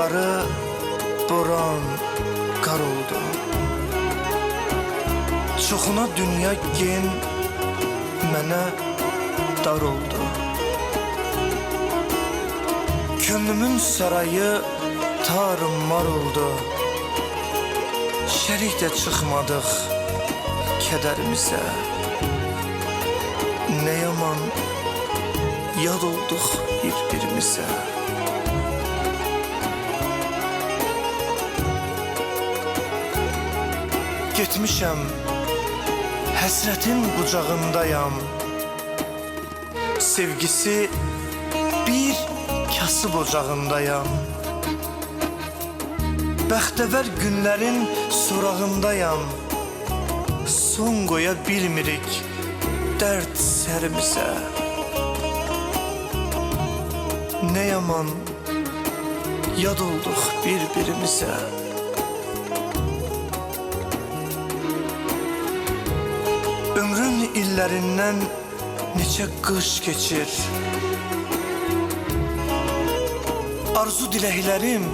Buludları boran, qar oldu. Çoxuna dünya gen, mənə dar oldu. Könlümün sarayı tarım-mar oldu. Şərik də çıxmadıq kədərimizə. Nə yaman yad olduq bir-birimizə. Getmişəm, həsrətin qucağındayam. Sevgisi bir kasıb ocağındayam. Bəxtəvər günlərin sorağındayam. Son qoya bilmirik dərd sərimizə. Nə yaman yad olduq bir-birimizə. Ömrün illərindən neçə qış keçir. Arzu diləklərim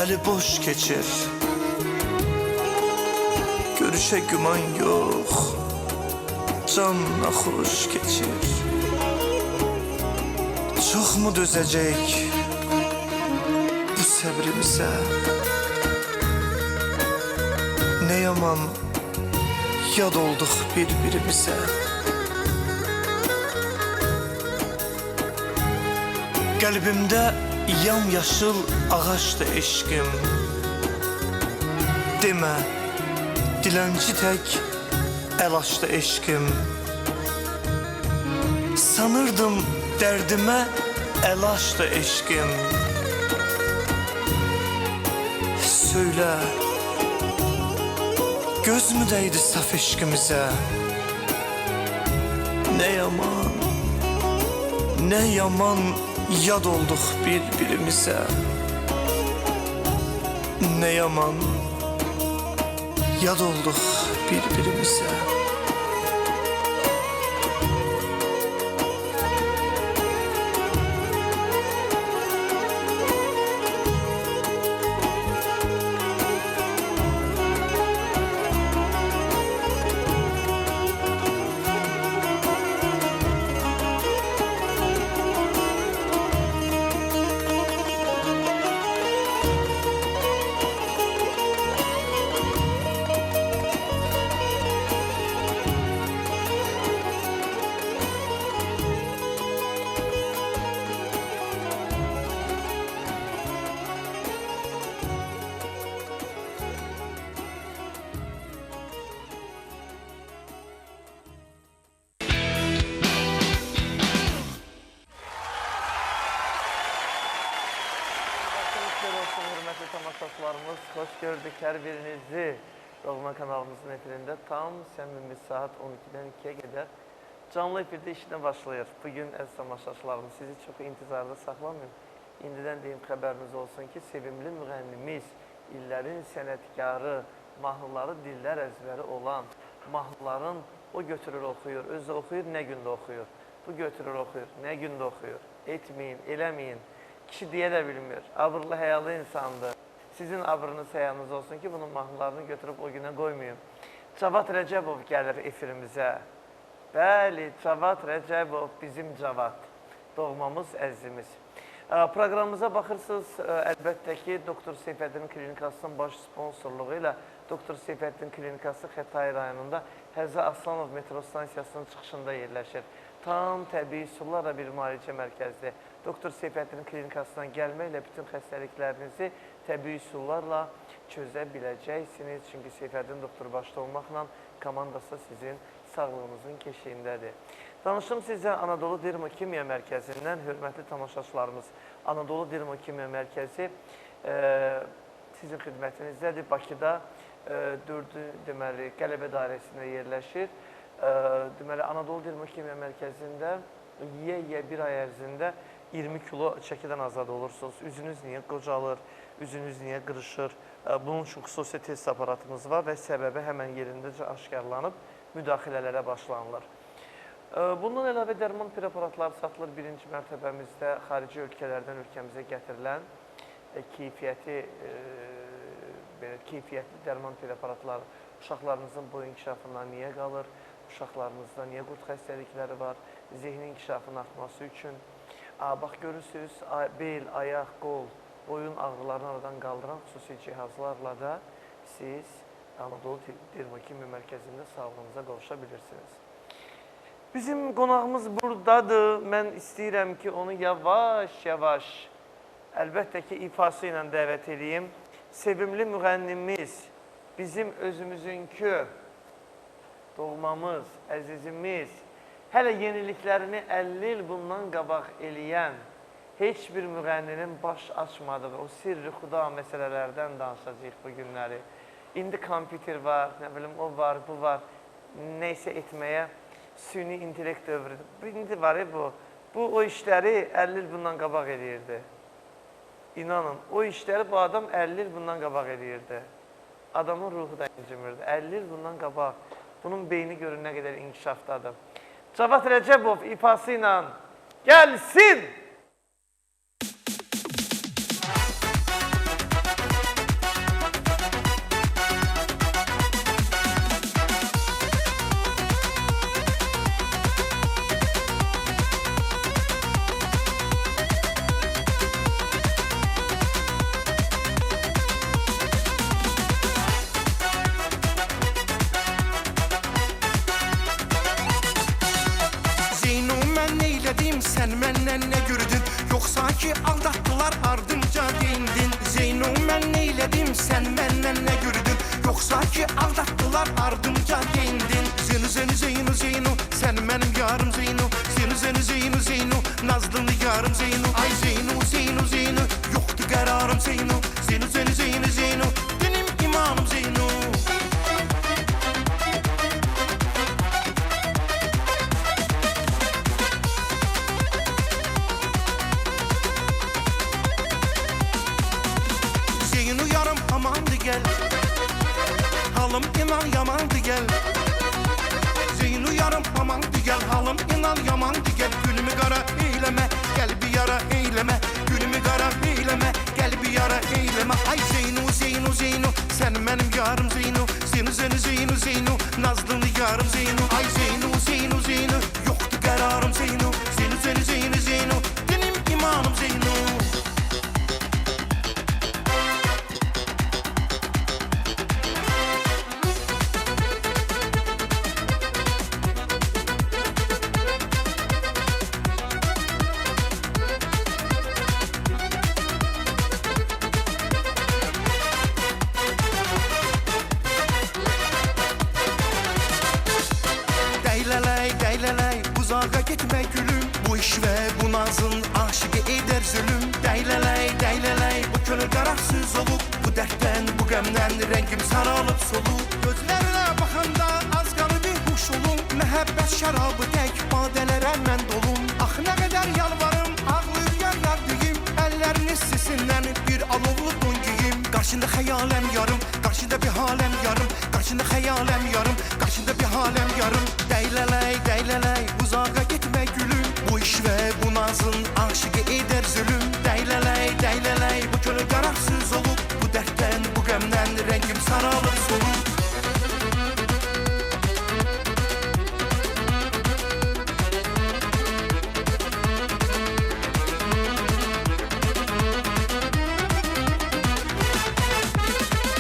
əli boş keçir. Görüşə güman yox, canla xoş keçir. Çox mu dözəcək bu səbrimizə? Nə yaman yad olduq bir-birimizə. Qəlbimdə yamyaşıl ağaçdır eşqim. Demə, dilənçi tək əl açdı eşqim. Sanırdım dərdimə əlaşdı eşqim. Söylə, göz mü dəydi saf eşqimizə? Nə yaman yad olduq bir-birimizə. Nə yaman yad olduq bir-birimizə. Hörmətli tamaşaçılarımız, xoş gördük hər birinizi. Doğma kanalımızın efirində tam səmimi saat 12-dən 2-yə qədər canlı efirdə işinə başlayır. Bugün əziz tamaşaçılarımız, sizi çox intizarda saxlamayın. İndidən deyim, xəbəriniz olsun ki, sevimli müğənnimiz, illərin sənətkarı, mahnıları dillər əzbəri olan, mahnıların o götürür oxuyur, özü oxuyur, nə gündə oxuyur. Bu götürür oxuyur, nə gündə oxuyur. Etməyin, eləməyin. Kişi deyə də bilmir. Abırlı, həyalı insandır. Sizin abrınız, həyanız olsun ki, bunun mahnılarını götürüb o günə qoymayın. Cavad Rəcəbov gəlir efirimizə. Bəli, Cavad Rəcəbov, bizim Cavad. Doğmamız, əzizimiz. Proqramımıza baxırsınız, əlbəttə ki, Doktor Seyfəddin Klinikasının baş sponsorluğu ilə Doktor Seyfəddin Klinikası Xətai rayonunda Həzə Aslanov metro stansiyasının çıxışında yerləşir. Tam təbii sularla bir müalicə mərkəzidir. Doktor Seyfəddin Klinikasından gəlməklə bütün xəstəliklərinizi təbii sularla çözə biləcəksiniz. Çünki Seyfəddin doktor başda olmaqla komandası sizin sağlığınızın keşiyindədir. Danışım sizə Anadolu Dermokimiya Mərkəzindən, hörmətli tamaşaçılarımız. Anadolu Dermokimiya Mərkəzi sizin xidmətinizdədir. Bakıda 4-cü qələbə dairəsində yerləşir. Deməli, Anadolu Dermokimiya Mərkəzində yeyə bir ay ərzində 20 kilo çəkidən azad olursunuz. Üzünüz niyə qocalır, üzünüz niyə qırışır? Bunun üçün xüsusi test aparatımız var və səbəbi həmən yerindəcə aşkarlanıb müdaxilələrə başlanılır. Bundan əlavə dərman preparatları satılır birinci mərtəbəmizdə xarici ölkələrdən ölkəmizə gətirilən. keyfiyyəti, belə keyfiyyətli dərman preparatları uşaqlarımızın boyu inkişafından niyə qalır? Uşaqlarımızda niyə qurd xəstəlikləri var? Zehnin inkişafının artması üçün. Bax, görürsünüz, bel, ayaq, qol, boyun ağrılarını aradan qaldıran xüsusi cihazlarla da siz Anadolu Dermokimiya Mərkəzində sağlığınıza qovuşa bilirsiniz. Bizim qonağımız buradadır. Mən istəyirəm ki, onu yavaş-yavaş, əlbəttə ki, ifası ilə dəvət edeyim. Sevimli müğənnimiz, bizim özümüzünkü doğmamız, əzizimiz, hələ yeniliklərini 50 il bundan qabaq eləyən, heç bir müğənninin baş açmadığı o sirri xuda məsələlərdən danışacağıq bu günləri. İndi kompüter var, nə bilim, o var, bu var, neysə etməyə süni intellekt dövrüdür. İndi var bu. Bu o işləri 50 il bundan qabaq eləyirdi. İnanın, o işləri bu adam 50 il bundan qabaq eləyirdi. Adamın ruhu da incimirdi. 50 il bundan qabaq. Bunun beyni görün nə qədər inkişafdadır. Cavad Rəcəbov ifası ilə gəlsin! Sen məndən nə gördün? Yoxsa ki aldatdılar ardımca deyindin. Zeyno mən neylədim? Sen məndən nə gördün? Yoxsa ki aldatdılar ardımca deyindin. Zeyno, Zeyno, Zeyno, Zeyno, sen mənim yarım Zeyno. Zeyno, Zeyno, Zeyno, Zeyno, nazlılı yarım Zeyno. Ay Zeyno, Zeyno, Zeyno, yoktu kararım Zeyno. Zeyno, Zeyno, Zeyno, Zeyno, benim imanım Zeyno. Gel, halım inan yamandı gel. Zeynu yarım amandı gel, halım inan yamandı gel. Gülümü qara eyleme, gel bir yara eyleme. Gülümü qara eyleme, gel bir yara eyleme. Ay Zeynu, Zeynu, Zeynu, sen benim yarım Zeynu. Zeynu, Zeynu, Zeynu, Zeynu, nazlılı yarım Zeynu. Ay Zeynu, Zeynu, Zeynu, yoktu kararım Zeynu. Zeynu, Zeynu, Zeynu, Zeynu, benim imanım Zeynu. Uzağa gitme gülüm, bu iş ve bu nazın aşığı eder zulüm. Deyleley, deyleley, bu könül qararsız olup, bu dertten, bu qəmdən rengim saralıb solub. Gözlerine baxanda az qalı bir huş olum, məhəbbət şərabı tək badələrə mən dolum. Ah nə qədər yalvarım, ağlayır yar yar deyim, əllərini sisindən bir alovlu don giyim. Qarşında xəyaləm yarım, qarşında bir haləm yarım, qarşında xəyaləm yarım, qarşında bir haləm yarım. Deyleley, deyleley, uzağa gitme gülüm, bu iş ve bu nazın aşığı eder zulüm. Deyleley, deyleley, bu könül qararsız olup, bu dertten, bu qəmdən rengim saralıb solub.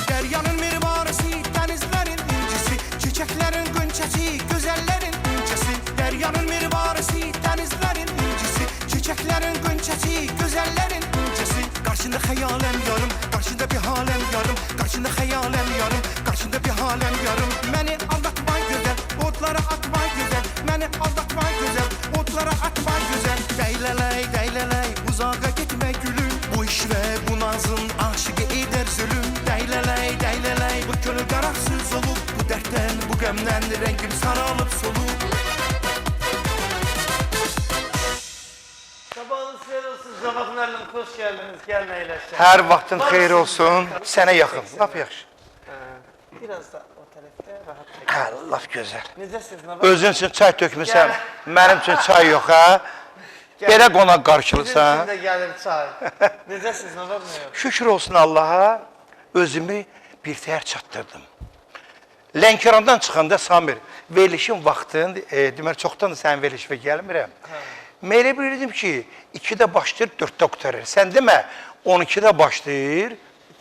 Deryanın mirvarisi, denizlerin incisi, çiçeklerin gönçesi, güzellerin incisi. Deryanın mirvarisi, denizlerin incisi, çiçeklerin gönçesi, güzellerin incisi. Karşında hayalem yarım, karşında bir halem yarım, karşında hayalem yarım, karşında bir halem yarım. Beni aldatma güzel, otlara atma güzel, beni aldatma güzel, otlara atma güzel. Deyleley, deyleley, uzağa gitme gülüm, bu iş ve bu nazın aşığı eder zulüm. Deyleley, deyleley, bu könül qararsız olup, bu dertten, bu qəmdən rengim saralıb solub. Sabahınız xeyir olsun, Cavad müəllim, xoş gəldiniz, gəlin əyləşək. Hər vaxtın xeyir olsun, sənə yaxın, laf yaxşı. Biraz da o tərəfdə rahat çəkin. Hə, laf gözəl. Necəsiniz, nə var? Özün üçün çay tökmüsən, mənim üçün çay yox, hə? Belə qonaq Sizin qarşılırsan. üçün də gəlir çay. Necəsiz, nə var, nə yox? Şükür olsun Allaha, özümü bir təhər çatdırdım. Lənkərandan çıxanda Samir, verilişin vaxtın, deməli, çoxdan da sənin verilişə gəlmirəm. Elə bilirdim ki, 2-də başlayır, 4-də qurtarır. Sən demə, 12-də başlayır,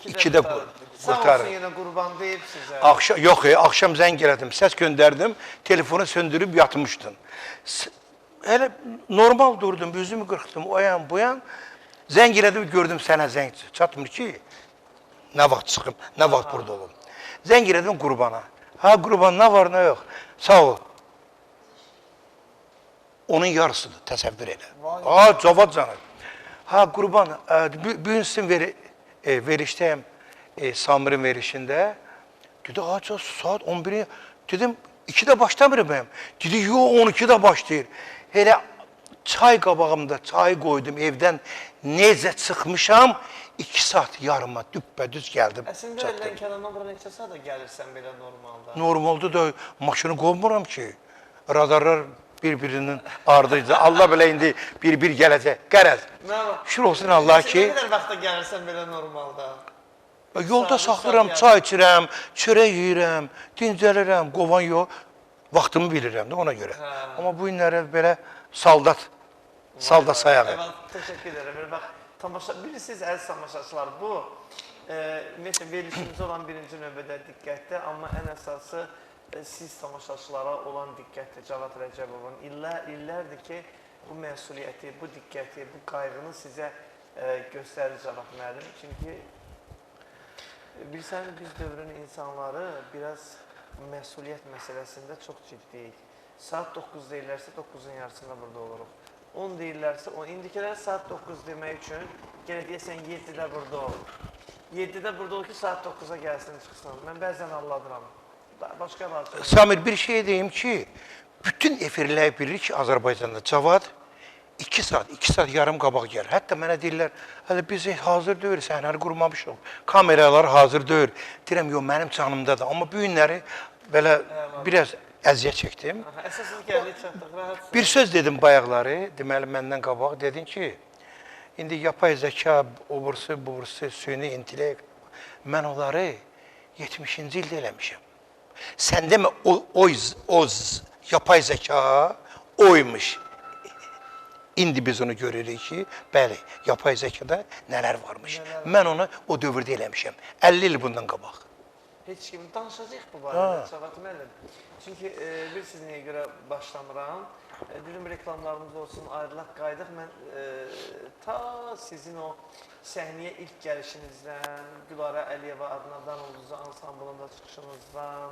2-də Sağ olsun qurtarır. yenə qurban deyib sizə. Yox, axşam zəng elədim, səs göndərdim, telefonu söndürüb yatmışdın. Elə normal durdum, üzümü qırxdım, o yan, bu yan. Zəng elədim, gördüm sənə zəng çatmır ki, nə vaxt çıxım, nə vaxt burada olum. Zəng elədim qurbana. Ha, qurban, nə var, nə yox? Sağ ol. Onun yarısıdır, təsəvvür elə. Ha, cavad canım. Ha, qurban, bugün sizin verişdəyim, Samir'in verişində. Dedi, saat 11'i, dedim, 2'də başlamırım ben. Dedi, yo, 12'də başlayır. Hele çay qabağımda çay koydum evdən, necə çıxmışam, 2 saat yarıma düppədüz gəldim. Əslində, Lənkərandan bura neçə saata gəlirsən belə normalda? Normalda da maşını qovmuram ki, radarlar bir-birinin ardıydı. Allah belə indi bir-bir gələcək. Qərəz. Şükür olsun Allah ki. Nə qədər vaxtda gəlirsən belə normalda? Yolda saxlayıram, çay içirəm, çörək yeyirəm, dincəlirəm, qovan yox. Vaxtımı bilirəm də ona görə. Amma bu günləri belə saldat sayağı. Təşəkkür edirəm. Bilirsiniz, əziz tamaşaçılar, bu ümumiyyətlə verilişimizə olan birinci növbədə diqqətdir, amma ən əsası siz tamaşaçılara olan diqqətdir. Cavad Rəcəbovun illərdir ki, bu məsuliyyəti, bu diqqəti, bu qayğını sizə göstərir Cavad müəllim. Çünki bilsən, biz dövrün insanları biraz məsuliyyət məsələsində çox ciddiyik. Saat 9 deyirlərsə 9-un yarısında burada oluruq. 10 deyirlərsə, indikilər saat 9 demək üçün gələ deyəsən 7-də burada olur. 7-də burada olur ki, saat 9-a gəlsin, çıxsın. Mən bəzən anladıram. Başqa razı. Samir, bir şey deyim ki, bütün efirlər bilir ki, Azərbaycanda Cavad 2 saat yarım qabaq gəlir. Hətta mənə deyirlər, hələ biz hazır deyil, səhnəni qurmamışıq. Kameralar hazır deyil. Deyirəm, yox, mənim canımdadır. Amma bu günləri belə biraz əziyyət çəkdim. Əsasız gəldik, çatdıq, rahatsın. Bir söz dedim bayaqları, deməli məndən qabaq. Dedin ki, indi yapay zəka, obursu, süni intellekt, mən onları 70-ci ildə eləmişəm. Sən demə, o yapay zəka oymuş. İndi biz onu görürük ki, bəli, yapay zəkada nələr varmış. Mən onu o dövrdə eləmişəm. 50 il bundan qabaq. Heç kim danışacaq bu barədə, Cavad müəllim. Çünki bilirsiniz niyə görə başlamıram. Dedim, reklamlarımız olsun, ayrılaq qaydıq. Mən ta sizin o səhniyə ilk gəlişinizdən, Gülarə Əliyeva adına Dan Ulduzu ansamblında çıxışınızdan,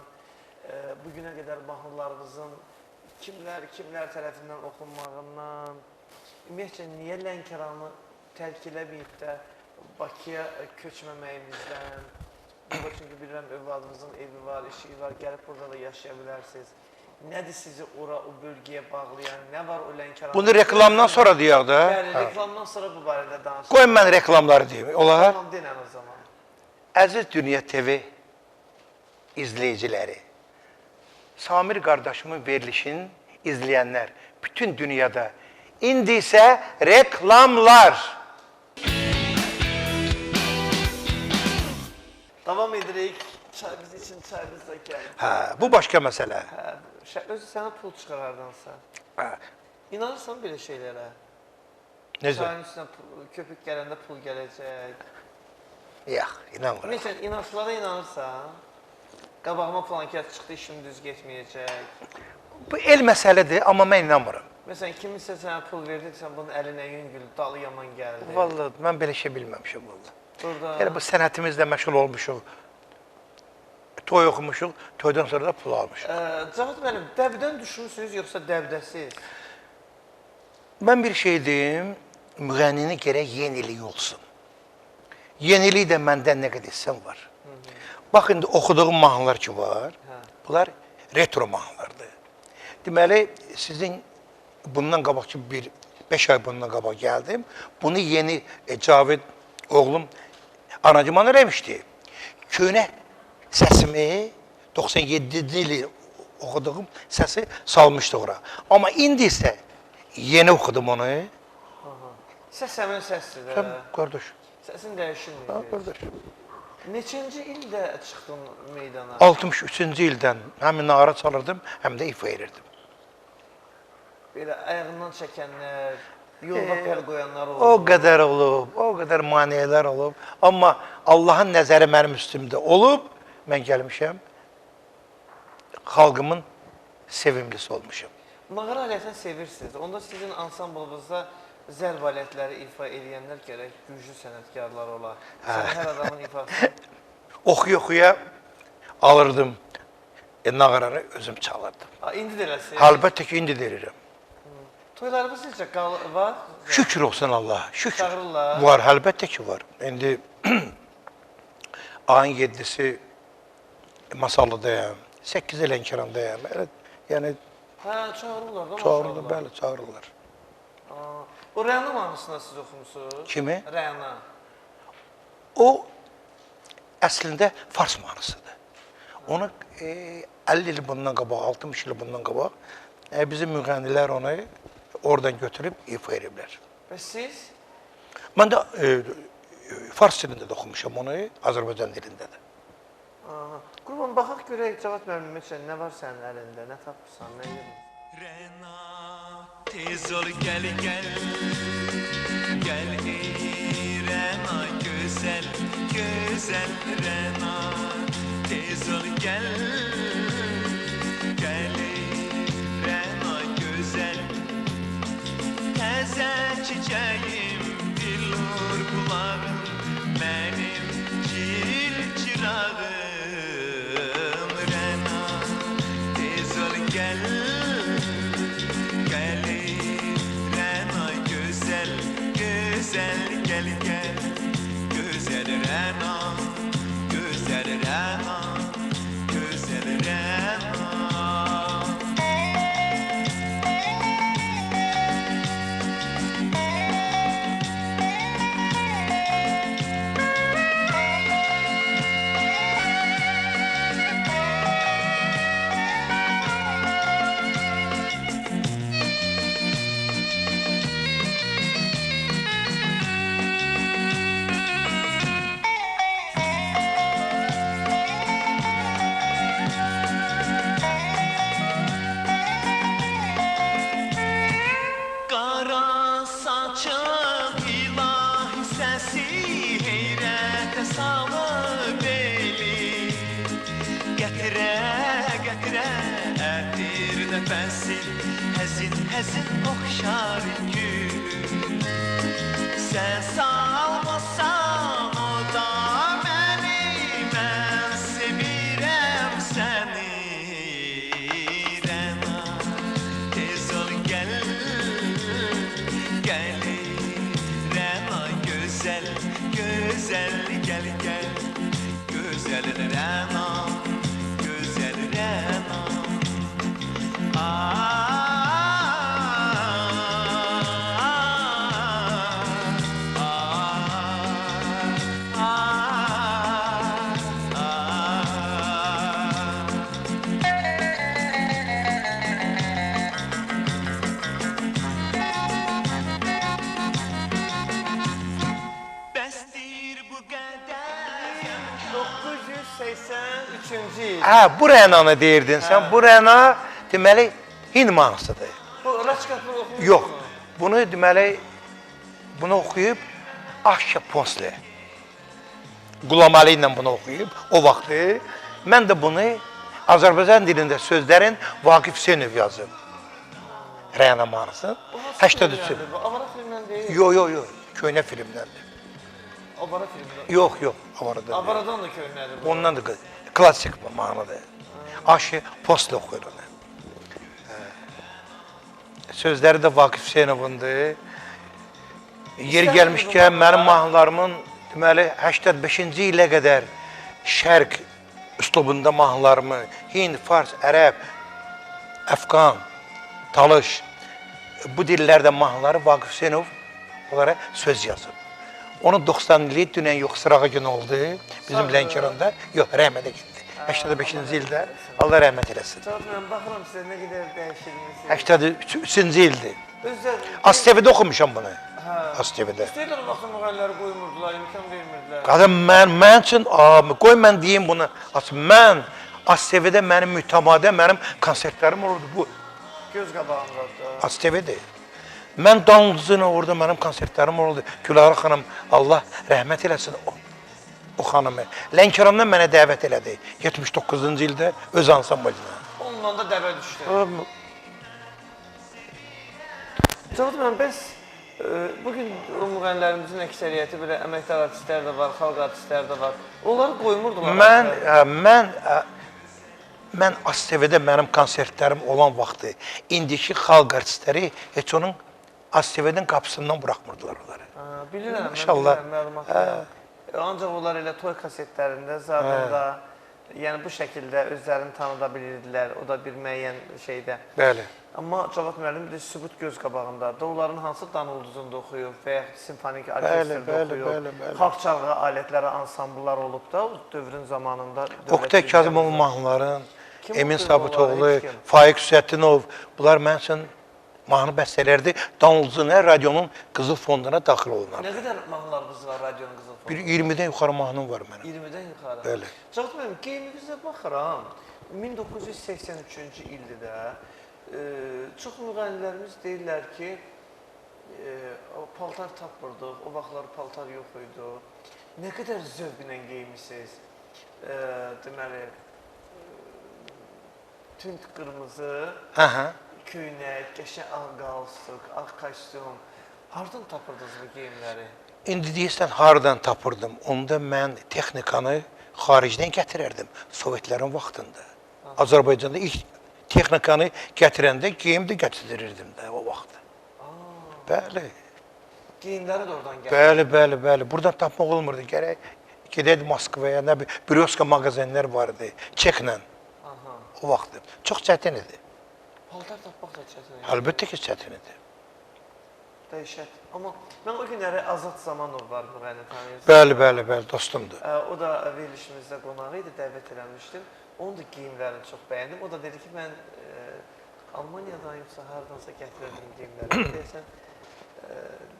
bugünə qədər mahnılarınızın kimlər tərəfindən oxunmağından, ümumiyyətlə, niyə Lənkəranı tərk eləməyib də Bakıya köçməməyimizdən, çünki bilirəm, övladınızın evi var, işi var, gəlib burada da yaşaya bilərsiniz. Nədir sizi ora, o bölgəyə bağlayan, nə var o Lənkəranı? Bunu reklamdan sonra deyək də. Bəli, reklamdan sonra bu barədə danışaq. Qoyun mən reklamları deyim. Olar. Tamam, denən o zaman. Əziz Dünya TV izləyiciləri, Samir qardaşımın verilişini izləyənlər bütün dünyada. İndi isə reklamlar. Davam edirik. Biz için çayımız da gəldi. Hə, bu başqa məsələ. Özü sənə pul çıxarardansa. İnanırsan belə şeylərə? Necə? Çayın üstünə köpük gələndə pul gələcək. Yox, inanmıram. Məsələn, inançlara inanırsan, qabağıma falan kəs çıxdı, işim düz getməyəcək. Bu el məsələdir, amma mən inanmıram. Məsələn, kiminsə sənə pul verdi, sən bunun əlinə yüngül, dalı yaman gəldi. Vallahi, mən belə şey bilməmişim vallahi. Burada... Yəni, bu sənətimizlə məşğul olmuşuq. Toy oxumuşuq, toydan sonra da pul almışıq. Cavad müəllim, dəbdən düşünürsünüz, yoxsa dəbdəsiz? Mən bir şey deyim, müğənnini gərək yenilik olsun. Yenilik də məndən nə qədər sən var. Bax, indi oxuduğum mahnılar ki var, bunlar retro mahnılardır. Deməli, sizin bundan qabaq ki, 5 ay bundan qabaq gəldim, bunu yeni Cavid oğlum anacıman eləmişdi. Köynə səsimi 97-ci il oxuduğum səsi salmışdı ora. Amma indi isə yeni oxudum onu, Səs həmin səsdir Sən də. qardaş. Səsin dəyişilmir. Ha qardaş. Neçinci ildə çıxdın meydana? 63-cü ildən həm nağara çalırdım, həm də ifa edirdim. Belə ayağından çəkənlər, yolda pəl qoyanlar oldu. O qədər olub, o qədər maneələr olub. Amma Allahın nəzəri mənim üstümdə olub, mən gəlmişəm, xalqımın sevimlisi olmuşam. Nağara alətini sevirsiniz. Onda sizin ansamblınızda zərb alətləri ifa edənlər gərək güclü sənətkarlar olar. Sən hər adamın ifası. Oxuya-oxuya alırdım, nağaranı özüm çalırdım. İndi də eləsin. Əlbəttə ki, indi deyirirəm. Toylarımız necə var? Şükür olsun Allah, şükür. Çağırırlar. Var, əlbəttə ki, var. İndi ayın 7-si Masallıdayam, 8-i Lənkərandayam. Yəni, Hə, çağırırlar da çağırırlar, bəli, çağırırlar. O Rəna mahnısını siz oxumusunuz? Kimi? Rəna. O, əslində fars mahnısıdır. Onu 50 il bundan qabaq, 60 il bundan qabaq bizim müğənnilər onu oradan götürüb ifa ediblər. Və siz? Mən də fars dilində də oxumuşam onu, Azərbaycan dilində də. Qurban, baxaq görək Cavad müəllim üçün nə var sənin əlində, nə tapırsan, nə yerin? Rena tez ol gel gel Gel ey Rena güzel güzel Rena Tez ol gel Gel ey Rena güzel Təzə çiçeğim dilur kulağım Benim cil çırağım Rena Tez ol gel Gel ey Rena güzel güzel gel gel Güzel Rena güzel Rena güzel Rena Qara saçın ilahi səsi heyrətə salıb beli Gətirə, gətirə ətir nəfəsi Həzin, həzin oxşar gül Sən salmasan o da məni Mən sevirəm səni Rəna Tez ol gəl Gel ey Rena güzel güzel gel gel Güzel Rena güzel Rena Bəsdir bu qədər 983-cü il. Bu Rənanı deyirdin sən, bu Rəna deməli Hind mahnısıdır. Bu Raçkatlı oxumuş. Yox, bunu deməli, bunu oxuyub Aşka Posle. Qulam Əli ilə bunu oxuyub, o vaxtı. Mən də bunu Azərbaycan dilində sözlərin Vaqif Hüseynov yazıb. Rəna mahnısı. 83. Bu Avara filmdən deyil. Yox, köynə filmdəndir. Avara filmdən. Yox, Avaradan. Avaradan da köynədir bu. Ondan da klassik bir mahnıdır. Aşka Posle oxuyur onu. Sözləri də Vaqif Hüseynovundur. Yer gəlmişkən mənim mahnılarımın deməli 85-ci ilə qədər şərq üslubunda mahnılarımı Hind, Fars, Ərəb, Əfqan, Talış bu dillərdə mahnıları Vaqif Hüseynov onlara söz yazıb. Onun 90 ili dünən yox sırağı gün oldu bizim Lənkəranda. Yox, rəhmətə getdi. 85-ci ildə Allah rəhmət eləsin. Cavad mən baxıram sizə nə qədər dəyişilmişsiniz. 83-cü ildir. Özdə Astevidə oxumuşam bunu. ASTV-də. İstəyirlər o vaxtda müğənniləri qoymurdular, imkan vermirdilər. Qadın mən üçün, qoy mən deyim bunu. Mən ASTV-də mənim mütəmadi, mənim konsertlərim olurdu. Bu Göz qabağındadır. ASTV-də. Mən Danlıcı'na orada mənim konsertlərim olurdu. Gülara xanım, Allah rəhmət eləsin o xanımı. Lənkərandan mənə dəvət elədi. 79-cu ildə öz ansamblinə. Ondan da dəvə düşdü. Cavud müəllim, bəs bugün o müğənnilərimizin əksəriyyəti belə əməkdar artistlər də var, xalq artistlər də var. Onları qoymurdular. Mən ASTV-də mənim konsertlərim olan vaxtı indiki xalq artistləri heç onun ASTV-nin qapısından buraxmırdılar onları. Bilirəm, İnşallah. Məlumatlar. Ancaq onlar elə toy kasetlərində, zadında, yəni bu şəkildə özlərini tanıda bilirdilər. O da bir müəyyən şeydə. Bəli. Amma Cavad müəllim bir sübut göz qabağındadır. Onların hansı dan ulduzunda oxuyub və ya simfonik orkestrdə oxuyub, xalq çalğı alətləri, ansambıllar olub da o dövrün zamanında. Oktay Kazımov mahnıların, Emin Sabitoğlu, Faiq Hüsəttinov, bunlar mən üçün mahnı bəstələrdi. Danlıcı'na radionun qızıl fonduna daxil olunlar. Nə qədər mahnılarımız var radionun qızıl fonduna? Bir 20-dən yuxarı mahnım var mənim. 20-dən yuxarı. Bəli. Cavad müəllim, geyiminizə baxıram. 1983-cü ildə də çox müğənnilərimiz deyirlər ki, paltar tapırdıq, o vaxtlar paltar yox idi. Nə qədər zövqlə geymişsiniz. Deməli, tünd qırmızı, köynək, qəşəng ağ qalstuk, ağ kostyum. Hardan tapırdınız bu geyimləri? İndi deyirsən, haradan tapırdım? Onda mən texnikanı xaricdən gətirərdim, Sovetlərin vaxtında. Azərbaycanda ilk texnikanı gətirəndə geyim də gətirirdim də o vaxt. Bəli. Geyimləri də oradan gətirir. Bəli. Buradan tapmaq olmurdu. Gərək gedəydi Moskvaya, nə bir Bryoska mağazinlər vardı, çeklə. O vaxt. Çox çətin idi. Paltar tapmaq da çətin idi. Əlbəttə ki, çətin idi. Dəhşət. Amma mən o günləri Azad Zamanov var, müğənni tanıyırsınız. Bəli, dostumdur. O da verilişimizdə qonağı idi, dəvət eləmişdim. Onun da geyimlərini çox bəyəndim. O da dedi ki, mən Almaniyadan yoxsa haradansa gətirirdim geyimləri. Deyəsən,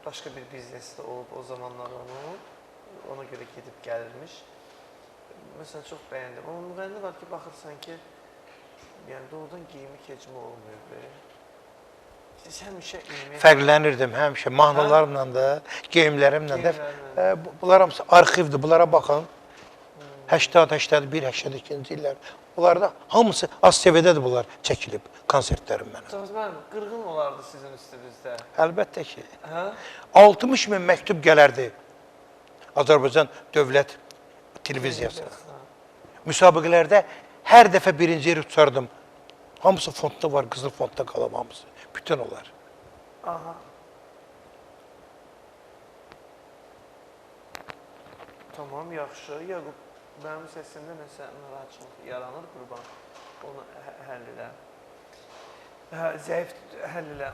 başqa bir biznesdə olub o zamanlar ona görə gedib gəlirmiş. Məsələn, çox bəyəndim. Amma müğənni var ki, baxırsan ki, yəni doğrudan geyimi keçimi olmuyor. Siz həmişə fərqlənirdim həmişə mahnılarımla da, geyimlərimlə də. Bunlar hamısı arxivdir, bunlara baxın. 80, 81, 82-ci illər. Bunlarda hamısı ASTV-dədir bunlar çəkilib, konsertlərim mənim. Cavaz müəllim, qırğın olardı sizin üstünüzdə. Əlbəttə ki. 60 min məktub gələrdi Azərbaycan Dövlət Televiziyasına. Müsabiqələrdə hər dəfə birinci yeri tutardım. Hamısı fondda var, qızıl fondda qalıb hamısı. Bütün onlar. Tamam, yaxşı. Yaqub, mənim səsimdə nəsə narahatçılıq yaranır, qurban. Onu həll elə. Zəif həll elə.